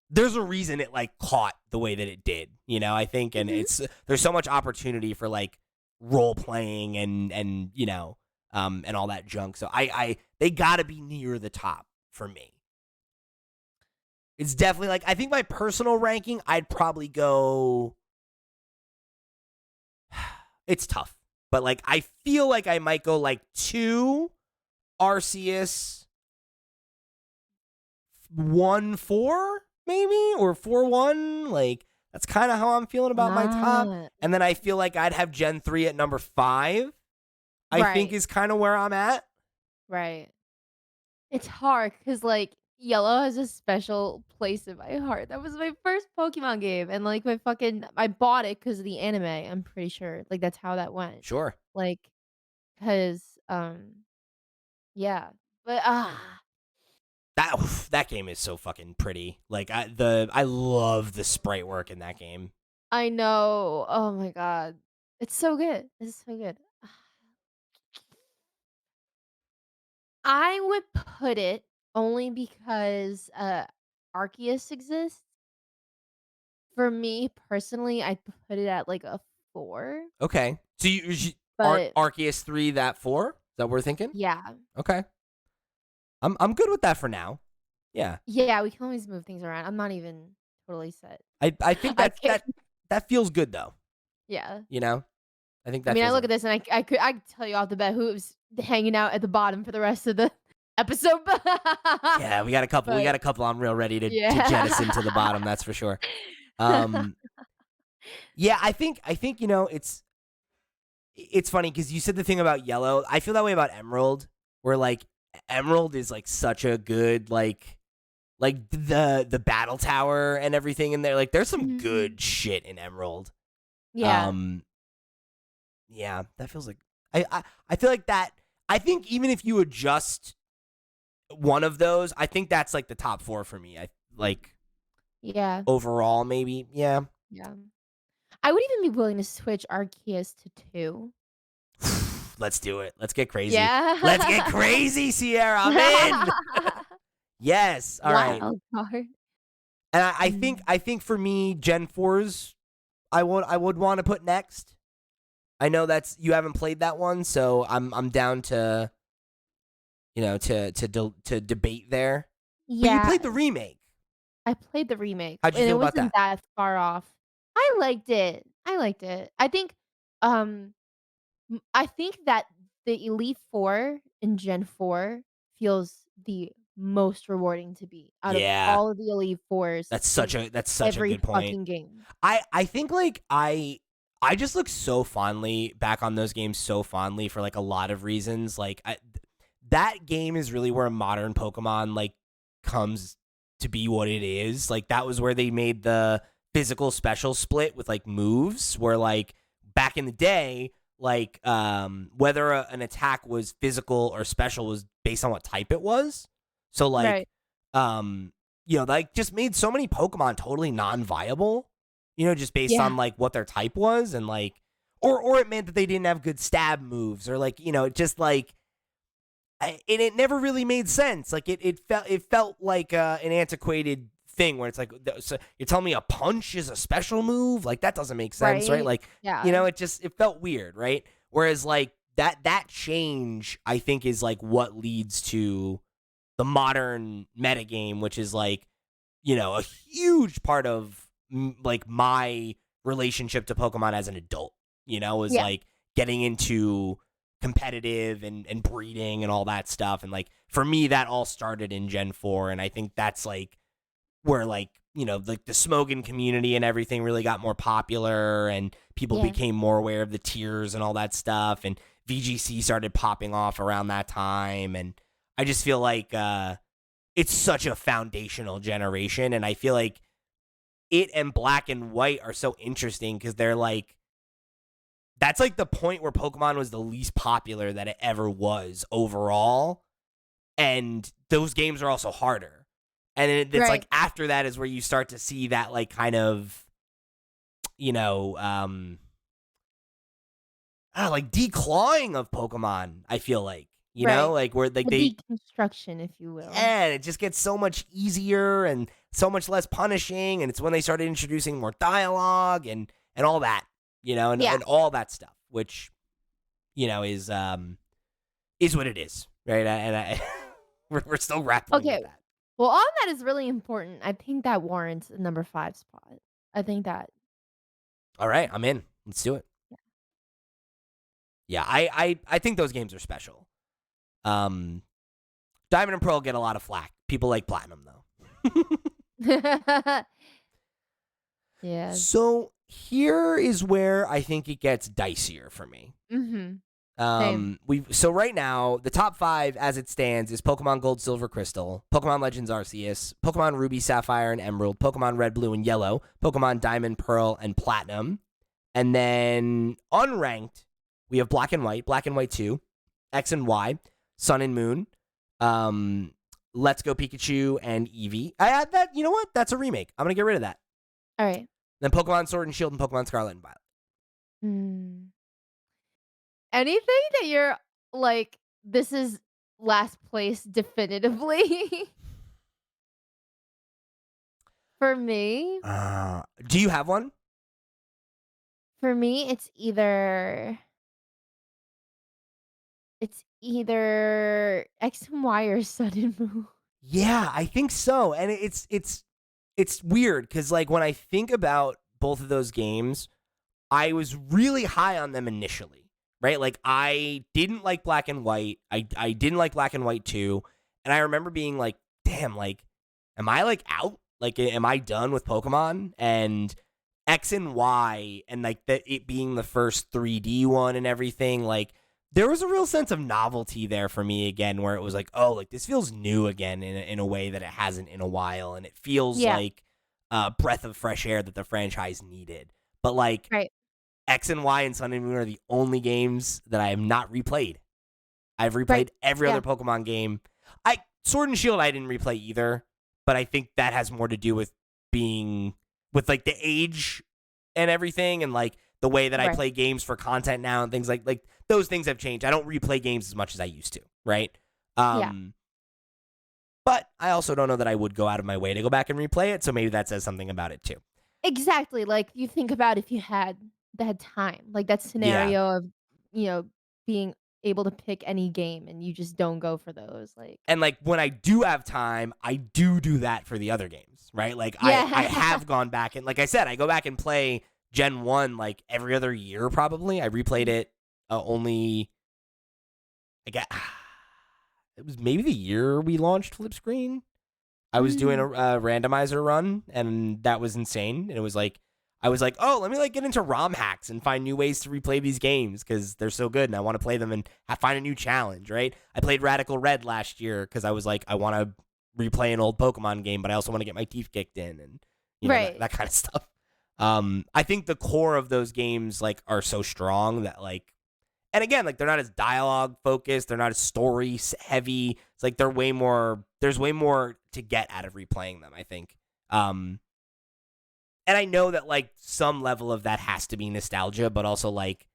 there's a reason it like caught the way that it did, I think and Mhm. there's so much opportunity for like role playing and and all that junk. So I they got to be near the top for me. It's definitely like I think my personal ranking I'd probably go it's tough. But like I feel like I might go like 2 Arceus 1-4 maybe or 4-1 like that's kind of how I'm feeling about my top. Ah, And then I feel like I'd have Gen 3 at number 5. I think right, is kind of where I'm at. right. It's hard because like, Yellow has a special place in my heart. That was my first Pokemon game, and, like, I bought it because of the anime, I'm pretty sure. Like, that's how that went. Sure. Like, 'cause, yeah. But, That game is so fucking pretty. Like I love the sprite work in that game. I know. Oh my god. It's so good. It's so good. I would put it only because, Arceus exists. For me, personally, I'd put it at, like, a 4, Okay. So you but Arceus 3 that 4? Is that what we're thinking? yeah. Okay. I'm good with that for now. Yeah. Yeah, we can always move things around. I'm not even totally set. I think I can't that feels good though, yeah. you know? I think I that mean, I feels look good. at this and I could tell you off the bat who's hanging out at the bottom for the rest of the episode, Yeah, we got a couple. We but got a couple I'm real ready to jettison to the yeah. bottom, that's for sure. Um yeah, I think it's funny cuz you said the thing about yellow. I feel that way about emerald where like emerald is like such a good like the battle tower and everything in there. Like there's some Mhm. good shit in emerald. Yeah. Um yeah, that feels like I feel like that I think even if you adjust one of those, I think that's like the top 4 for me. I like Yeah. overall maybe. Yeah. Yeah. I would even be willing to switch Arceus to 2. Let's do it. Let's get crazy. Let's get Yeah. crazy, Sierra. I'm in. Yes. All right. Wild card. And Mm. I think for me, Gen 4's I would want to put next. I know that's you haven't played that one, so I'm down to to debate there. But you Yeah, played the remake. I played the remake, How'd you and it feel about wasn't that? that far off. I liked it. I liked it. Um, I think that the Elite Four in Gen 4 feels the most rewarding to beat out of Yeah. all of the Elite Fours in That's such a every good point. fucking game. I think like I just look so fondly back on those games so fondly for like a lot of reasons. Like that game is really where modern Pokemon like comes to be what it is. Like that was where they made the physical special split with like moves where like back in the day like whether an attack was physical or special was based on what type it was. So like Right. um like just made so many Pokemon totally non-viable, just based Yeah. on like what their type was and like or it meant that they didn't have good stab moves or like, just like and it never really made sense. Like it felt like an antiquated thing where it's like so you're telling me a punch is a special move? Like that doesn't make sense, right? Right. Like, Yeah. it felt weird, right? Whereas like that change I think is like what leads to the modern metagame, which is like, a huge part of like my relationship to Pokemon as an adult, is Yeah. like getting into competitive and breeding and all that stuff. And like for me, that all started in Gen 4. And I think that's like where like like the Smogon community and everything really got more popular, and people Yeah. became more aware of the tiers and all that stuff, and VGC started popping off around that time, and I just feel like it's such a foundational generation, and I feel like it and Black and White are so interesting because they're like that's like the point where Pokemon was the least popular that it ever was overall, and those games are also harder. And it's Right. like after that is where you start to see that like kind of, you know, like declawing of Pokemon. I feel like Right. like where like The they deconstruction, if you will. yeah, it just gets so much easier and so much less punishing. And it's when they started introducing more dialogue and all that, Yeah. and all that stuff, which is what it is, right? We're still grappling Okay. with that. Well, all that is really important. I think that warrants a number 5 spot. I think that All right, I'm in. Let's do it. Yeah, I think those games are special. Um, Diamond and Pearl get a lot of flack. People like Platinum though. yeah. Yeah. So here is where I think it gets dicier for me. Mhm. Same. So right now the top 5 as it stands is Pokemon Gold, Silver, Crystal, Pokemon Legends Arceus, Pokemon Ruby, Sapphire, and Emerald, Pokemon Red, Blue, and Yellow, Pokemon Diamond, Pearl, and Platinum, and then unranked we have Black and White 2, X and Y, Sun and Moon, Let's Go Pikachu, and Eevee. I add that. You know what? That's a remake. I'm gonna get rid of that. All right. Then Pokemon Sword and Shield and Pokemon Scarlet and Violet. Mm. Anything that you're like, this is last place definitively for me. Do you have one? For me, it's either X and Y or Sun and Moon. Yeah, I think so. And it's weird because like when I think about both of those games, I was really high on them initially, right? Like I didn't like Black and White. I didn't like Black and White 2. And I remember being like, damn, like, am I like out? Like, am I done with Pokemon? And X and Y and like it being the first 3D one and everything, like there was a real sense of novelty there for me again, where it was like, oh, like this feels new again in a way that it hasn't in a while, and it feels Yeah. like a breath of fresh air that the franchise needed. But like Right. X and Y and Sun and Moon are the only games that I have not replayed. I've replayed Right. every Yeah. other Pokemon game. I Sword and Shield I didn't replay either, but I think that has more to do with being with like the age and everything, and like the way that I Right. play games for content now and things like those things have changed. I don't replay games as much as I used to, right? Yeah. Um, but I also don't know that I would go out of my way to go back and replay it, so maybe that says something about it too. Exactly. Like you think about if you had that time, like that Yeah. scenario of, being able to pick any game and you just don't go for those. Like, And like when I do have time, I do that for the other games, right? Like I yeah. have gone back and like I said, I go back and play Gen 1 like every other year probably. I replayed it only I get it was maybe the year we launched Flip Screen. I was doing a Mm. randomizer run, and that was insane. And it was like, I was like, oh, let me like get into ROM hacks and find new ways to replay these games because they're so good, and I want to play them and find a new challenge. Right? I played Radical Red last year because I was like, I want to replay an old Pokemon game, but I also want to get my teeth kicked in, and that, Right. that kind of stuff. I think the core of those games like are so strong that like and again, like they're not as dialogue focused, they're not as story heavy. It's like there's way more to get out of replaying them, I think. Um and I know that like some level of that has to be nostalgia, but also like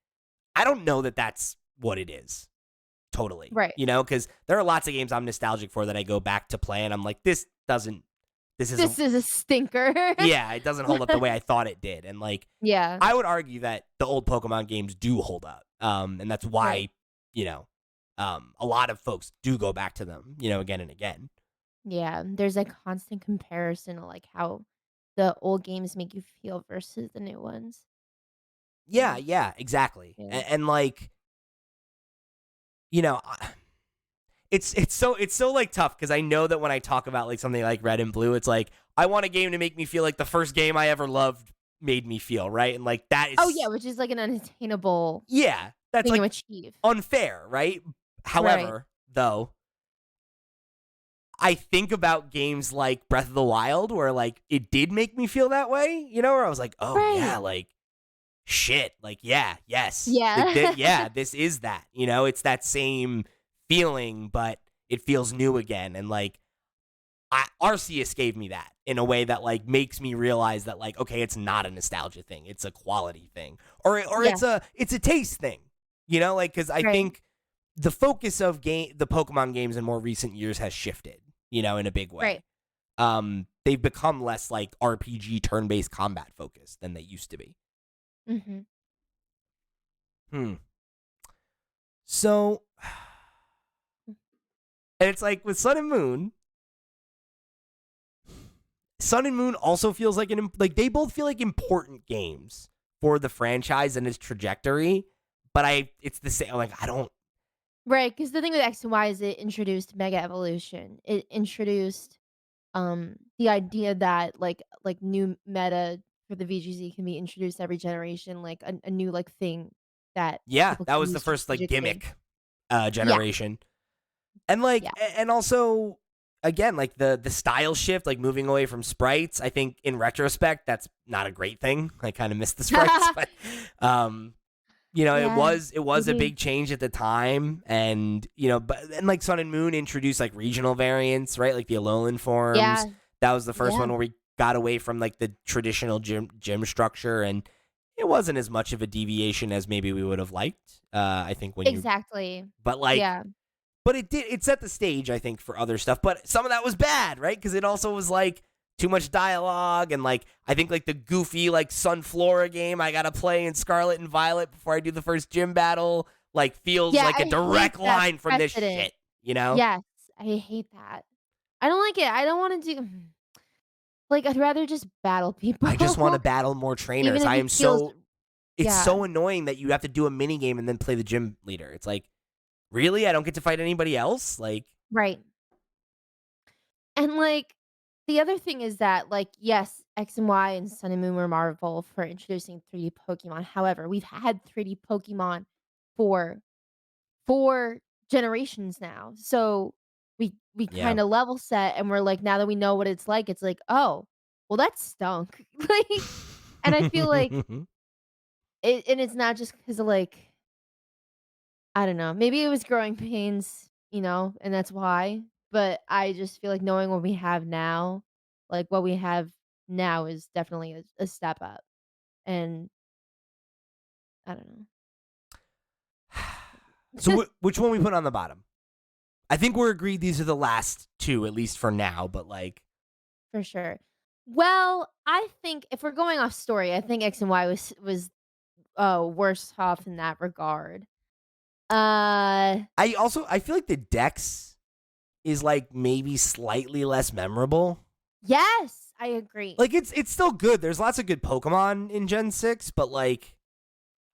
I don't know that that's what it is. Totally. Right. Cuz there are lots of games I'm nostalgic for that I go back to play and I'm like this isn't This is a stinker. yeah, it doesn't hold up the way I thought it did. And like Yeah. I would argue that the old Pokemon games do hold up. And that's Right. why, a lot of folks do go back to them, again and again. Yeah. There's a constant comparison of like how the old games make you feel versus the new ones. Yeah, Mm. yeah, exactly. Yeah. And like, you know, I- it's so like tough because I know that when I talk about like something like Red and Blue, it's like I want a game to make me feel like the first game I ever loved made me feel, right? And like that Oh, yeah, is, which is, like, an unattainable yeah, that's thing to like achieve. unfair, right? Right. However, though, I think about games like Breath of the Wild where like it did make me feel that way, where I was like, oh yeah, Right. like shit, like yeah, yes, Yeah. yeah, this is that, it's that same feeling, but it feels new again, and like Arceus gave me that in a way that like makes me realize that like okay, it's not a nostalgia thing, it's a quality thing, or Yeah, it's a taste thing, like because I right, think the focus of the Pokemon games in more recent years has shifted, in a big right. way. They've become less like RPG turn-based combat focused than they used to be. Mhm. Hmm. So, and it's like with Sun and Moon also feels like like they both feel like important games for the franchise and its trajectory. But it's the same. Like I don't. Right, because the thing with X and Y is it introduced Mega Evolution. It introduced, the idea that, new meta for the VGZ can be introduced every generation, like, a new, like, thing that Yeah, people that can was the use first like strategically. gimmick Yeah, generation. And like yeah. and also again like the style shift, like moving away from sprites, I think in retrospect that's not a great thing. I kind of miss the sprites, but um Yeah, it was a maybe. big change at the time, and but and like Sun and Moon introduced like regional variants, right? Like the Alolan forms. Yeah, That was the first yeah, one where we got away from like the traditional gym structure, and it wasn't as much of a deviation as maybe we would have liked. I think when you exactly. but like Yeah. but it set the stage, I think, for other stuff. But some of that was bad, right? Because it also was like too much dialogue, and like I think like the goofy like Sunflora game I gotta play in Scarlet and Violet before I do the first gym battle like feels Yeah, like a I hate direct that line from this precedent. shit, you know? Yes, I hate that. I don't like it. I don't wanna do like, I'd rather just battle people, I just want to battle more trainers. even if I it am feels so It's yeah, so annoying that you have to do a mini game and then play the gym leader. It's like, really? I don't get to fight anybody else? Like, right. And, like, the other thing is that, like, yes, X and Y and Sun and Moon were Marvel for introducing 3D Pokemon. However, we've had 3D Pokemon for 4 generations now. So we yeah. kinda level set and we're like, now that we know what it's like, "Oh, well, that stunk." Like, and I feel like it's not just 'cause of, like, I don't know, maybe it was growing pains, and that's why, but I just feel like knowing what we have now, like, what we have now is definitely a step up, and I don't So know. which one we put on the bottom? I think we're agreed these are the last two, at least for now, but like, For sure. Well, I think if we're going off story, I think X and Y was worse off in that regard. Uh, I feel like the Dex is like maybe slightly less memorable. yes, I agree. Like it's still good. There's lots of good Pokemon in Gen 6, but like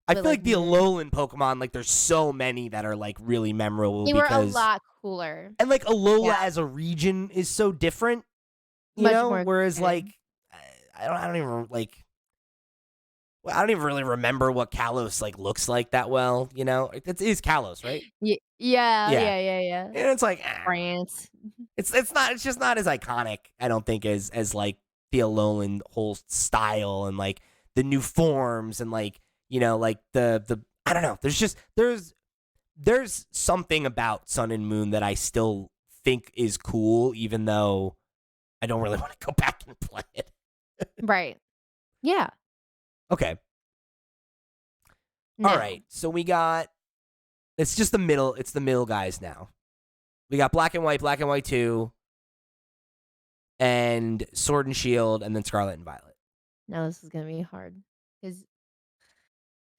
I But, feel like, like the Alolan Pokemon, like there's so many that are like really memorable they were a because lot cooler. and like Yeah, Alola as a region is so different, much more whereas like exciting. I don't even like well, I don't even really remember what Kalos like looks like that well, It is Kalos, right? Yeah, Yeah. yeah. And it's like France. it's just not as iconic, I don't think, as like the Alolan whole style and like the new forms and like, like the I don't know. There's something about Sun and Moon that I still think is cool, even though I don't really want to go back and play it. Right. Yeah. Okay. All Now. right. So we got it's the middle guys now. We got Black and White 2, and Sword and Shield, and then Scarlet and Violet. Now this is gonna be hard. Cause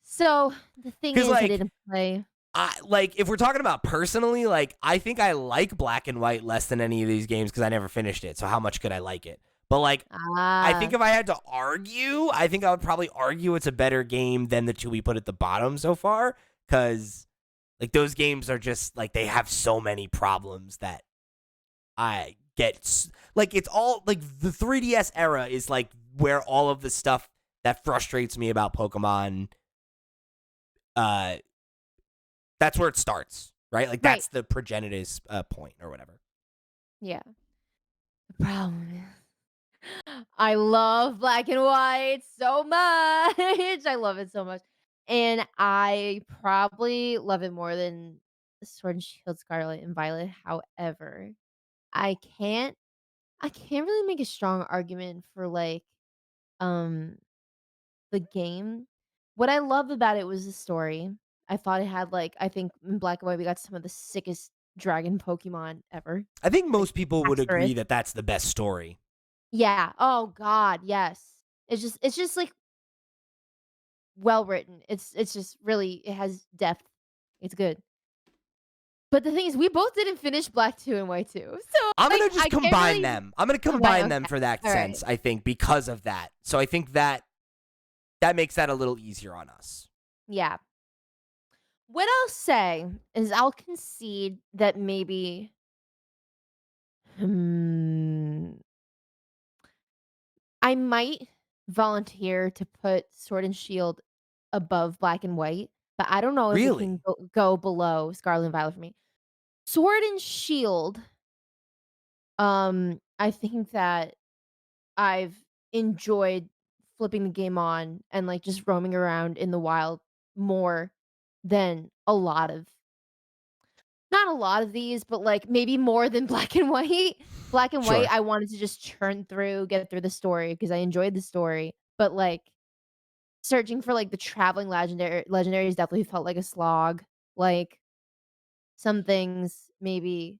so, the thing Because is I like didn't play if we're talking about personally, like I think I like Black and White less than any of these games because I never finished it. So how much could I like it? But like I think ah, if I had to argue, I think I would probably argue it's a better game than the two we put at the bottom so far. Because Like those games are just like they have so many problems that I get like it's all like the 3DS era is like where all of the stuff that frustrates me about Pokemon uh that's where it starts, right? Like Right. that's the progenitus point or whatever. Yeah. The problem I love black and white so much. I love it so much. And I probably love it more than Sword and Shield Scarlet and Violet. However, I can't I can't really make a strong argument for like um the game. What I loved about it was the story. I thought it had like I think in black and white we got some of the sickest dragon Pokemon ever. I think Like most people would Haxorus. agree that that's the best story. Yeah. Oh god, yes. It's just like well written. It's just really it has depth. It's good. But the thing is we both didn't finish Black 2 and White 2. So, I'm like, going to just I can't combine really them. I'm going to combine combine okay. them for that Alright. sense, I think, because of that. So I think that makes that a little easier on us. Yeah. What I'll say is I'll concede that maybe hmm, I might volunteer to put Sword and Shield above Black and White, but I don't know if it can Really? go below Scarlet and Violet for me. Sword and Shield, I think that I've enjoyed flipping the game on and, like, just roaming around in the wild more than a lot of not a lot of these, but, like, maybe more than Black and White. Black and White, Sure. I wanted to just churn through, get through the story because I enjoyed the story, but, like, searching for, like, the traveling legendaries definitely felt like a slog. Like, some things maybe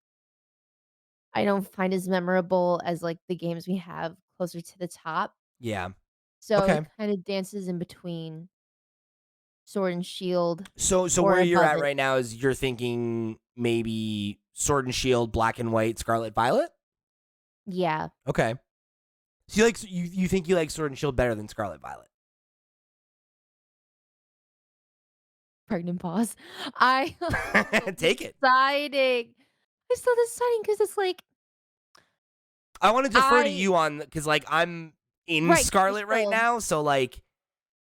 I don't find as memorable as, like, the games we have closer to the top. Yeah. So it Okay. kinda dances in between Sword and Shield So or where you're above at it. right now is you're thinking maybe Sword and Shield, Black and White, Scarlet Violet? Yeah. Okay. So you think you like Sword and Shield better than Scarlet Violet? Pregnant pause. I so Take it. deciding. I'm so deciding because it's like I want to defer to I you on because like I'm in right, 'cause you're Scarlet right still now, so like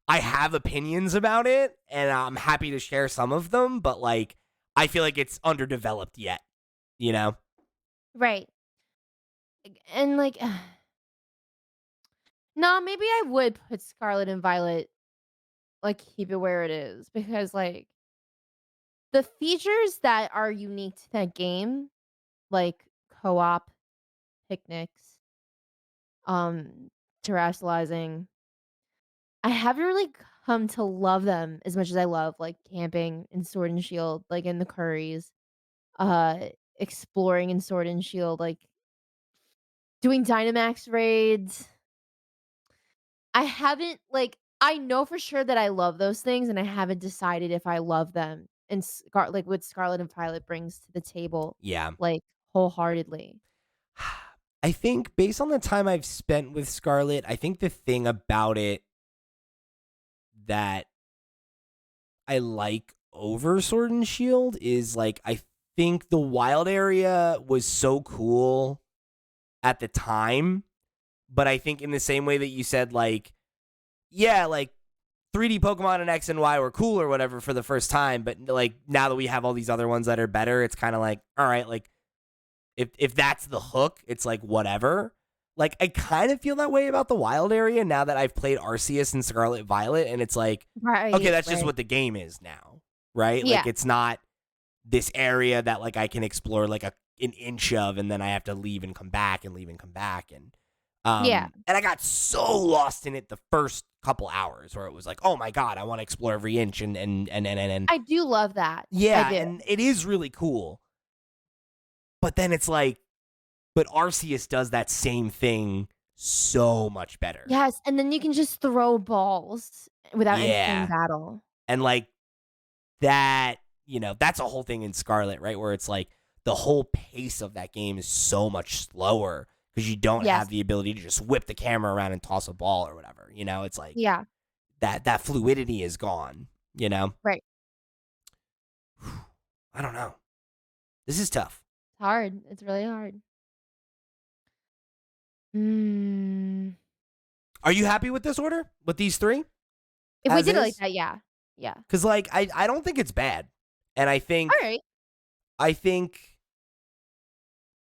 I have opinions about it, and I'm happy to share some of them, but like I feel like it's underdeveloped yet. You know? right. And, like, nah, maybe I would put Scarlet and Violet, like, keep it where it is because, like, the features that are unique to that game, like co-op, picnics, um, terrestrializing I haven't really come to love them as much as I love, like, camping in Sword and Shield, like, in the Curries, uh, exploring in Sword and Shield, like, doing Dynamax raids. I haven't like, I know for sure that I love those things, and I haven't decided if I love them and like, what Scarlet and Violet brings to the table, Yeah. like, wholeheartedly. I think based on the time I've spent with Scarlet, I think the thing about it that I like over Sword and Shield is like I think the wild area was so cool at the time, but I think in the same way that you said like yeah, like 3D Pokemon and X and Y were cool or whatever for the first time, but like now that we have all these other ones that are better, it's kind of like all right, like if that's the hook, it's like whatever. Like I kind of feel that way about the wild area now that I've played Arceus and Scarlet Violet, and it's like, okay, Right, that's just right. what the game is now, right? Like Yeah, it's not this area that like I can explore like an inch of, and then I have to leave and come back and leave and come back, yeah. and I got so lost in it the first couple hours where it was like, oh my god, I want to explore every inch and I do love that. I yeah, do. and it is really cool, but then it's like but Arceus does that same thing so much better. Yes, and then you can just throw balls without entering Yeah. battle. And like that, that's a whole thing in Scarlet, right? Where it's like the whole pace of that game is so much slower because you don't Yes. have the ability to just whip the camera around and toss a ball or whatever. It's like Yeah, that fluidity is gone, you know? right. I don't know. This is tough. It's hard. It's really hard. Mm. Are you happy with this order? With these three? If we As did it like is? that, yeah. Yeah. Because like I don't think it's bad. And Alright. I think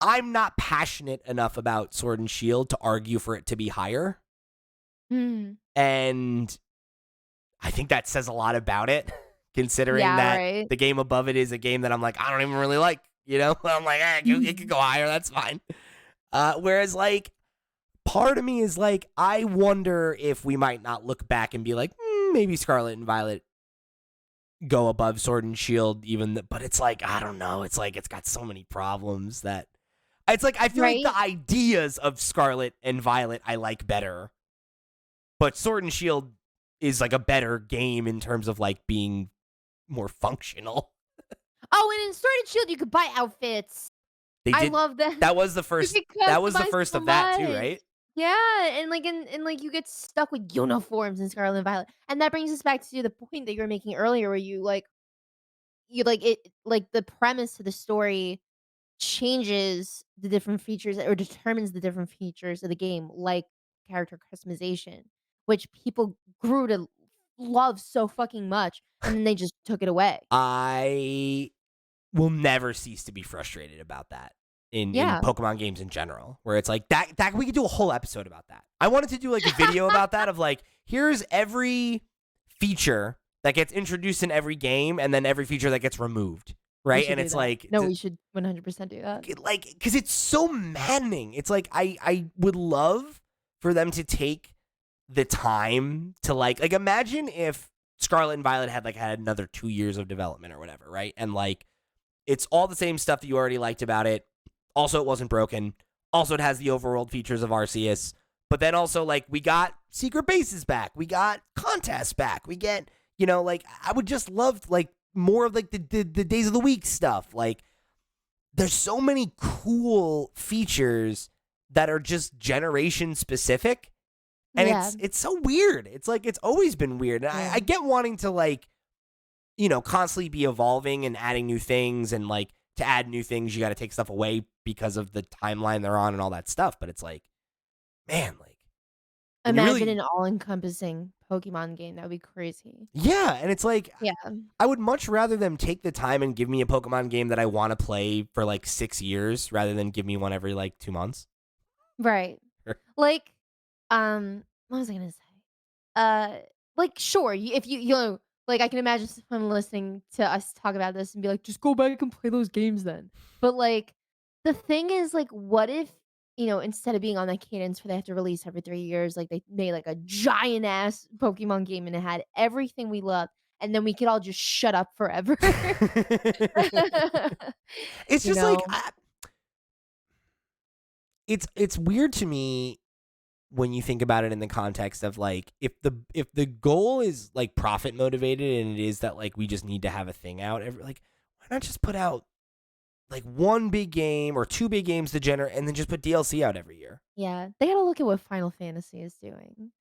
I'm not passionate enough about Sword and Shield to argue for it to be higher. Mm. And I think that says a lot about it, considering Yeah, that right. the game above it is a game that I'm like, I don't even really like, you know? I'm like, it could go higher, that's fine. Whereas, like, part of me is like, I wonder if we might not look back and be like, maybe Scarlet and Violet go above Sword and Shield, but it's like, I don't know. It's like, it's got so many problems that it's like, I feel like Right? the ideas of Scarlet and Violet I like better, but Sword and Shield is like a better game in terms of like being more functional. Oh, and in Sword and Shield, you could buy outfits. They I did love that. that was the You first could that was the customize first so of that too, much. right? Yeah, and like you get stuck with uniforms in Scarlet and Violet. And that brings us back to the point that you were making earlier where you like it like the premise to the story changes the different features or determines the different features of the game, like character customization, which people grew to love so fucking much, and then they just took it away. I will never cease to be frustrated about that in Yeah. Pokemon games in general, where it's like that we could do a whole episode about that. I wanted to do like a video about that of like, here's every feature that gets introduced in every game and then every feature that gets removed, We right? should And do it's that. like No, we should 100% do that. because it's so maddening. It's like I would love for them to take the time to like imagine if Scarlet and Violet had another 2 years of development or whatever, right? And like it's all the same stuff that you already liked about it. Also, it wasn't broken. Also, it has the overworld features of Arceus. But then also, like, we got secret bases back. We got contests back. We get, like, I would just love, like, more of, like, the days of the week stuff. Like, there's so many cool features that are just generation specific. And Yeah. it's so weird. It's like, it's always been weird. And Yeah. I get wanting to, like, constantly be evolving and adding new things. And like to add new things, you got to take stuff away because of the timeline they're on and all that stuff. But it's like, man, like when you Imagine really, an all-encompassing Pokemon game, that would be crazy. yeah. And it's like, Yeah. I would much rather them take the time and give me a Pokemon game that I want to play for like 6 years rather than give me one every like 2 months. Right. Like, what was I gonna say? Uh, like, sure, if like, I can imagine someone listening to us talk about this and be like, "Just go back and play those games then." But, like, the thing is, like, what if, instead of being on that cadence where they have to release every 3 years, like, they made, like, a giant ass Pokemon game and it had everything we love, and then we could all just shut up forever. It's You just like, know? it's weird to me when you think about it in the context of like if the goal is like profit motivated and it is that like we just need to have a thing out like why not just put out like one big game or two big games to generate and then just put DLC out every year. Yeah, they gotta look at what Final Fantasy is doing.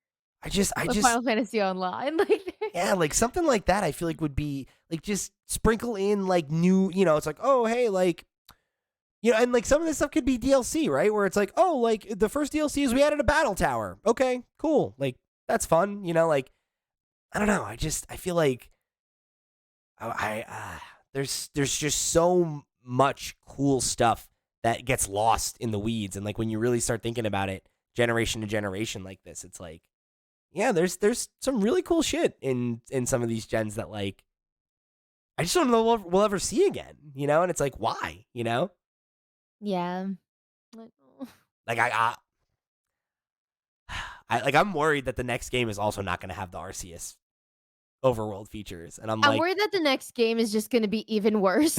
I With just Final Fantasy Online, like, yeah, like something like that I feel like would be like just sprinkle in like new, it's like, oh hey, like and like some of this stuff could be DLC, right? Where it's like, oh, like the first DLC is we added a battle tower. Okay, cool. Like that's fun, like I don't know. I feel like there's just so much cool stuff that gets lost in the weeds, and like when you really start thinking about it, generation to generation like this, it's like, yeah, there's some really cool shit in some of these gens that like I just don't know we'll ever see again, and it's like why, yeah. Like, like I'm worried that the next game is also not going to have the Arceus overworld features, and I'm I'm like, worried that the next game is just gonna be even worse.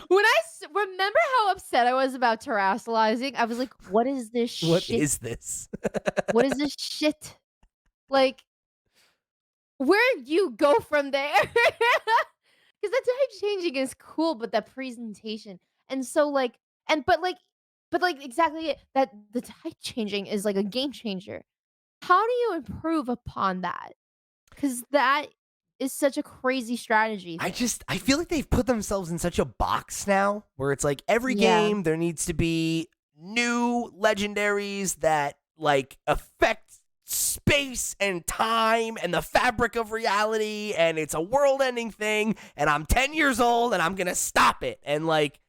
When remember how upset I was about terrestrializing, I was like, "What is this what shit? is this? What is this shit?" Like, where do you go from there? Because the type changing is cool, but the presentation and so, like but, like, exactly it, that the type changing is, like, a game changer. How do you improve upon that? Because that is such a crazy strategy thing. I feel like they've put themselves in such a box now where it's like every Yeah. game there needs to be new legendaries that like affect space and time and the fabric of reality, and it's a world-ending thing, and I'm 10 years old and I'm gonna stop it. And like,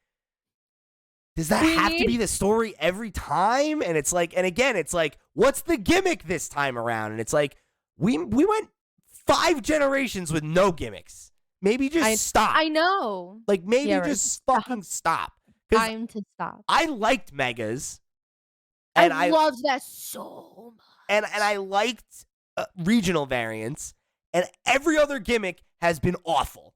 does that have to be the story every time? And it's like, and again, it's like, what's the gimmick this time around? And it's like, we went 5 generations with no gimmicks. Maybe just stop. I know. Like, maybe just fucking stop. Time to stop. I liked Megas. And I loved that so much. And I liked regional variants. And every other gimmick has been awful.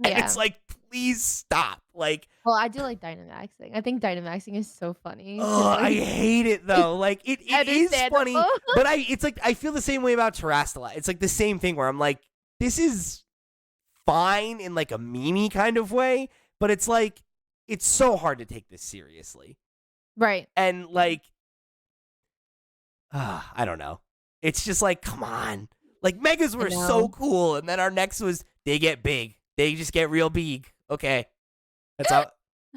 And it's like, please stop. Like, well, I do like Dynamaxing. I think Dynamaxing is so funny. I hate it though. Like it is funny, but it's like I feel the same way about Terrastella. It's like the same thing where I'm like, this is fine in like a meme kind of way, but it's like it's so hard to take this seriously. Right. And like I don't know. It's just like, come on. Like Megas were so cool, and then our next was they get big. They just get real big. Okay.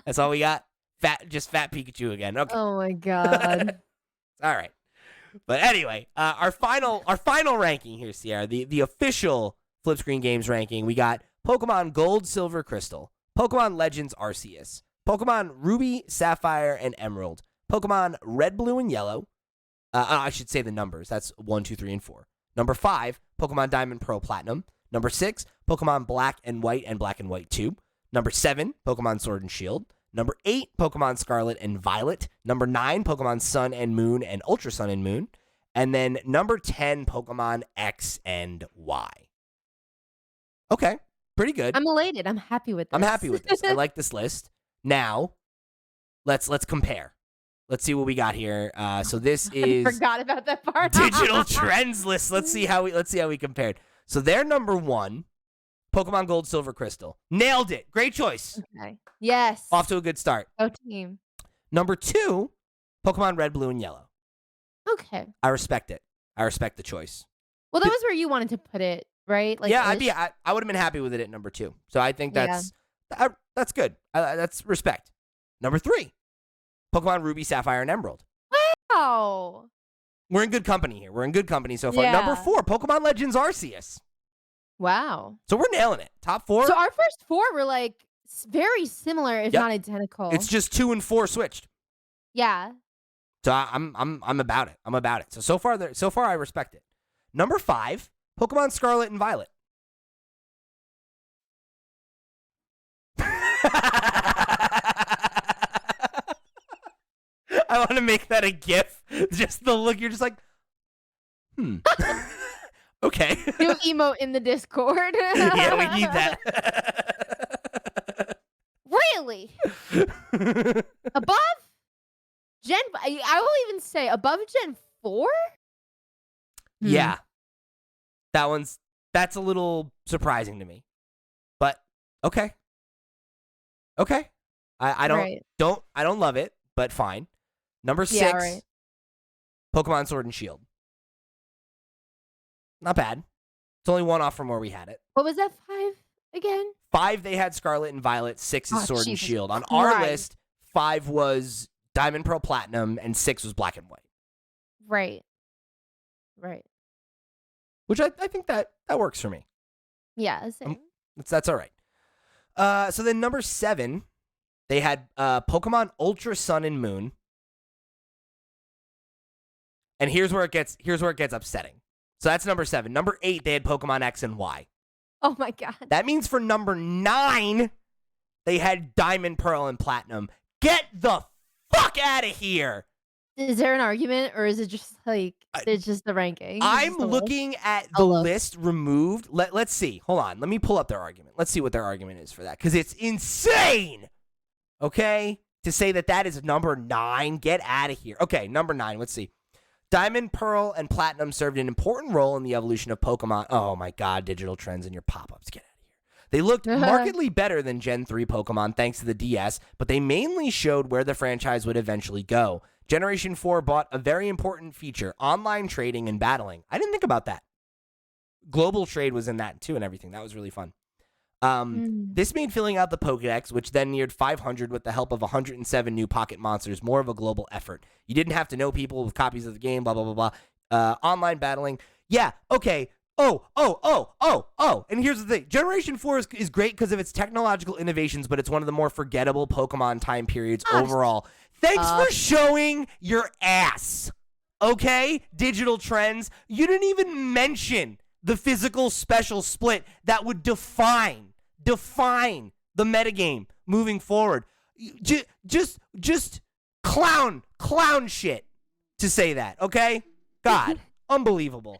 That's all we got. Fat Pikachu again. Okay. Oh my god. All right. But anyway, our final ranking here, Sierra, the official Flip Screen Games ranking. We got Pokemon Gold, Silver, Crystal, Pokemon Legends Arceus, Pokemon Ruby, Sapphire, and Emerald, Pokemon Red, Blue, and Yellow. I should say the numbers. That's 1, 2, 3, and 4. Number 5, Pokemon Diamond, Pearl, Platinum. Number 6, Pokemon Black and White and Black and White 2. Number 7, Pokemon Sword and Shield. Number 8, Pokemon Scarlet and Violet. Number 9, Pokemon Sun and Moon and Ultra Sun and Moon. And then number 10, Pokemon X and Y. Okay, pretty good. I'm elated. I'm happy with this. I'm happy with this. I like this list. Now, let's compare. Let's see what we got here. So this is I forgot about that part. Digital Trends list. Let's see how we compared. So they're number 1, Pokemon Gold, Silver, Crystal. Nailed it. Great choice. Okay. Yes. Off to a good start. Go team. Number 2, Pokemon Red, Blue, and Yellow. Okay. I respect it. I respect the choice. Well, that was where you wanted to put it, right? Like, yeah, I would have been happy with it at number 2. So I think that's good. That's respect. Number 3, Pokemon Ruby, Sapphire, and Emerald. Wow. We're in good company here. We're in good company so far. Yeah. Number 4, Pokemon Legends Arceus. Wow. So we're nailing it. Top 4. So our first 4 were like very similar, if not identical. It's just 2 and 4 switched. Yeah. So I'm about it. I'm about it. So far I respect it. Number 5, Pokemon Scarlet and Violet. I want to make that a GIF. Just the look. You're just like, okay. New emote in the Discord. Yeah, we need that. Really? Above Gen, I will even say above Gen 4? Yeah. That's a little surprising to me. But okay. Okay. I don't love it, but fine. Number 6, Pokemon Sword and Shield. Not bad. It's only 1 off from where we had it. What was that 5 again? 5, they had Scarlet and Violet. 6 is Sword and Shield. On our list, 5 was Diamond, Pearl, Platinum, and 6 was Black and White. Right. Which I think that works for me. Yeah, same. That's all right. So then number 7, they had Pokemon Ultra Sun and Moon. And here's where it gets upsetting. So that's number 7. Number 8, they had Pokemon X and Y. Oh my god. That means for number 9, they had Diamond, Pearl, and Platinum. Get the fuck out of here. Is there an argument, or is it just like it's just the ranking? I'm looking at the list removed. Let's see. Hold on. Let me pull up their argument. Let's see what their argument is for that, because it's insane. Okay, to say that is number 9. Get out of here. Okay, number 9. Let's see. Diamond, Pearl, and Platinum served an important role in the evolution of Pokemon. Oh my god, Digital Trends and your pop-ups. Get out of here. They looked markedly better than Gen 3 Pokemon thanks to the DS, but they mainly showed where the franchise would eventually go. Generation 4 brought a very important feature, online trading and battling. I didn't think about that. global trade was in that too and everything. That was really fun. Mm. This made filling out the Pokédex, which then neared 500 with the help of 107 new pocket monsters, more of a global effort. You didn't have to know people with copies of the game, blah, blah, blah, blah. Online battling. Yeah, okay. Oh. And here's the thing. Generation 4 is great because of its technological innovations, but it's one of the more forgettable Pokemon time periods overall. Thanks for showing your ass. Okay? Digital trends. You didn't even mention the physical special split that would define the metagame moving forward. Just clown shit to say that, okay? God, unbelievable.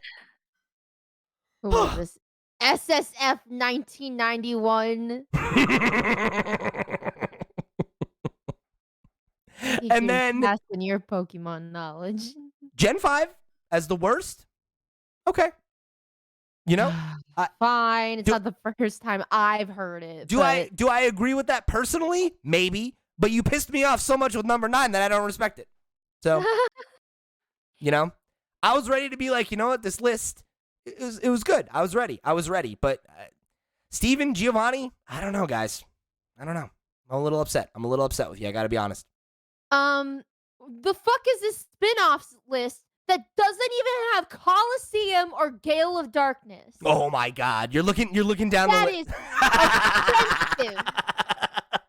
What was this? SSF 1991. And then in your Pokemon knowledge. Gen 5 as the worst. Okay. You know? Fine. It's not the first time I've heard it. Do I agree with that personally? Maybe. But you pissed me off so much with number 9 that I don't respect it. So, you know? I was ready to be like, you know what? This list, it was good. I was ready. But Steven, Giovanni, I don't know, guys. I don't know. I'm a little upset with you. I got to be honest. The fuck is this spin-offs list that doesn't even have Coliseum or Gale of Darkness? Oh my God. You're looking down the list. That is offensive.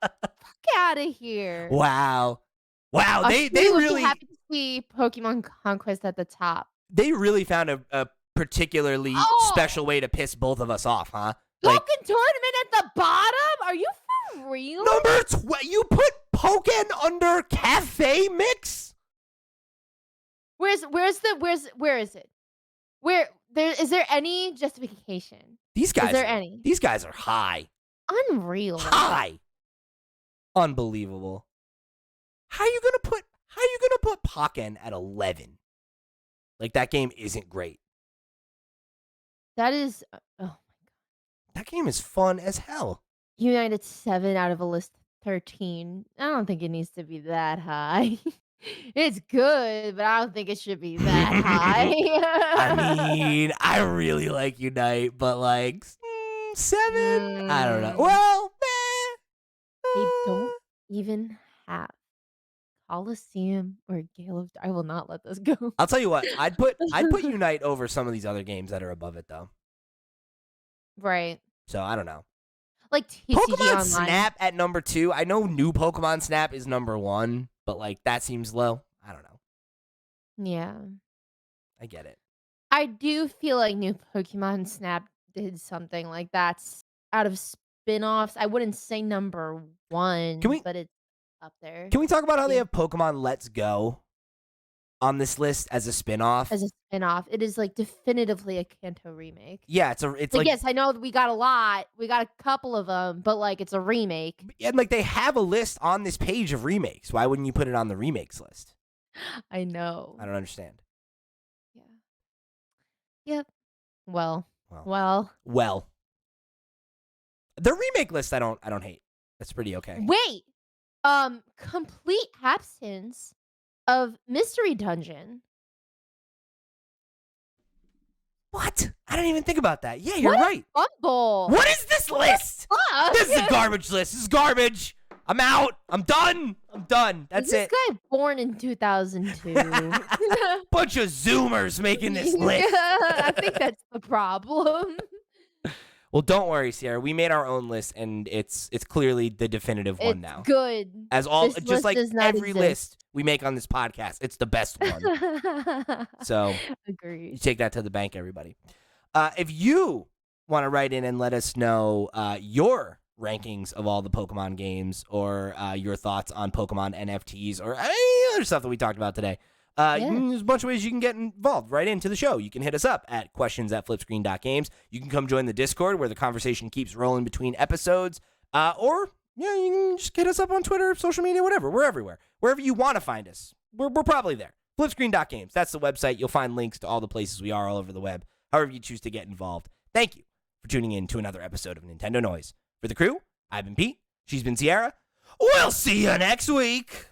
Fuck out of here. Wow. They would really be happy to see Pokemon Conquest at the top. They really found a particularly special way to piss both of us off, huh? Pokken Tournament at the bottom? Are you for real? Number 12. You put Pokken under Cafe Mix? Where is it? Is there any justification? These guys. Is there any? These guys are high. Unreal. High. Unbelievable. How are you gonna put Pokken at 11? Like, that game isn't great. That is oh my God. That game is fun as hell. United 7 out of a list 13. I don't think it needs to be that high. It's good, but I don't think it should be that high. I mean, I really like Unite, but like 7? I don't know. Well, they don't even have Coliseum or Gale of I will not let this go. I'll tell you what, I'd put Unite over some of these other games that are above it though. Right. So I don't know. Like TCG Pokemon Online. Snap at number 2. I know new Pokemon Snap is number 1, but like that seems low. I don't know. Yeah. I get it. I do feel like new Pokemon Snap did something like that's out of spin-offs. I wouldn't say number 1, but it's up there. Can we talk about how they have Pokemon Let's Go on this list as a spin-off? As a spin-off. It is like definitively a Kanto remake. Yeah, it's like yes, I know we got a lot. We got a couple of them, but like it's a remake. And like they have a list on this page of remakes. Why wouldn't you put it on the remakes list? I know. I don't understand. Yeah. Yep. Well. The remake list I don't hate. That's pretty okay. Wait. Complete absence of Mystery Dungeon. What? I didn't even think about that. Yeah, you're right. Fumble. What is this list? This is a garbage list. This is garbage. I'm out. I'm done. That's it. This guy born in 2002. Bunch of Zoomers making this list. I think that's the problem. Well, don't worry, Sierra. We made our own list, and it's clearly the definitive one now. Good. As all, this just like every exist. list we make on this podcast, it's the best one. So, agreed. You take that to the bank, everybody. If you want to write in and let us know your rankings of all the Pokemon games, or your thoughts on Pokemon NFTs, or any other stuff that we talked about today. There's a bunch of ways you can get involved right into the show. You can hit us up at questions@flipscreen.games. You can come join the Discord where the conversation keeps rolling between episodes. Or you can just hit us up on Twitter, social media, whatever. We're everywhere. Wherever you want to find us, we're probably there. Flipscreen.games. That's the website. You'll find links to all the places we are all over the web, however you choose to get involved. Thank you for tuning in to another episode of Nintendo Noise. For the crew, I've been Pete. She's been Sierra. We'll see you next week.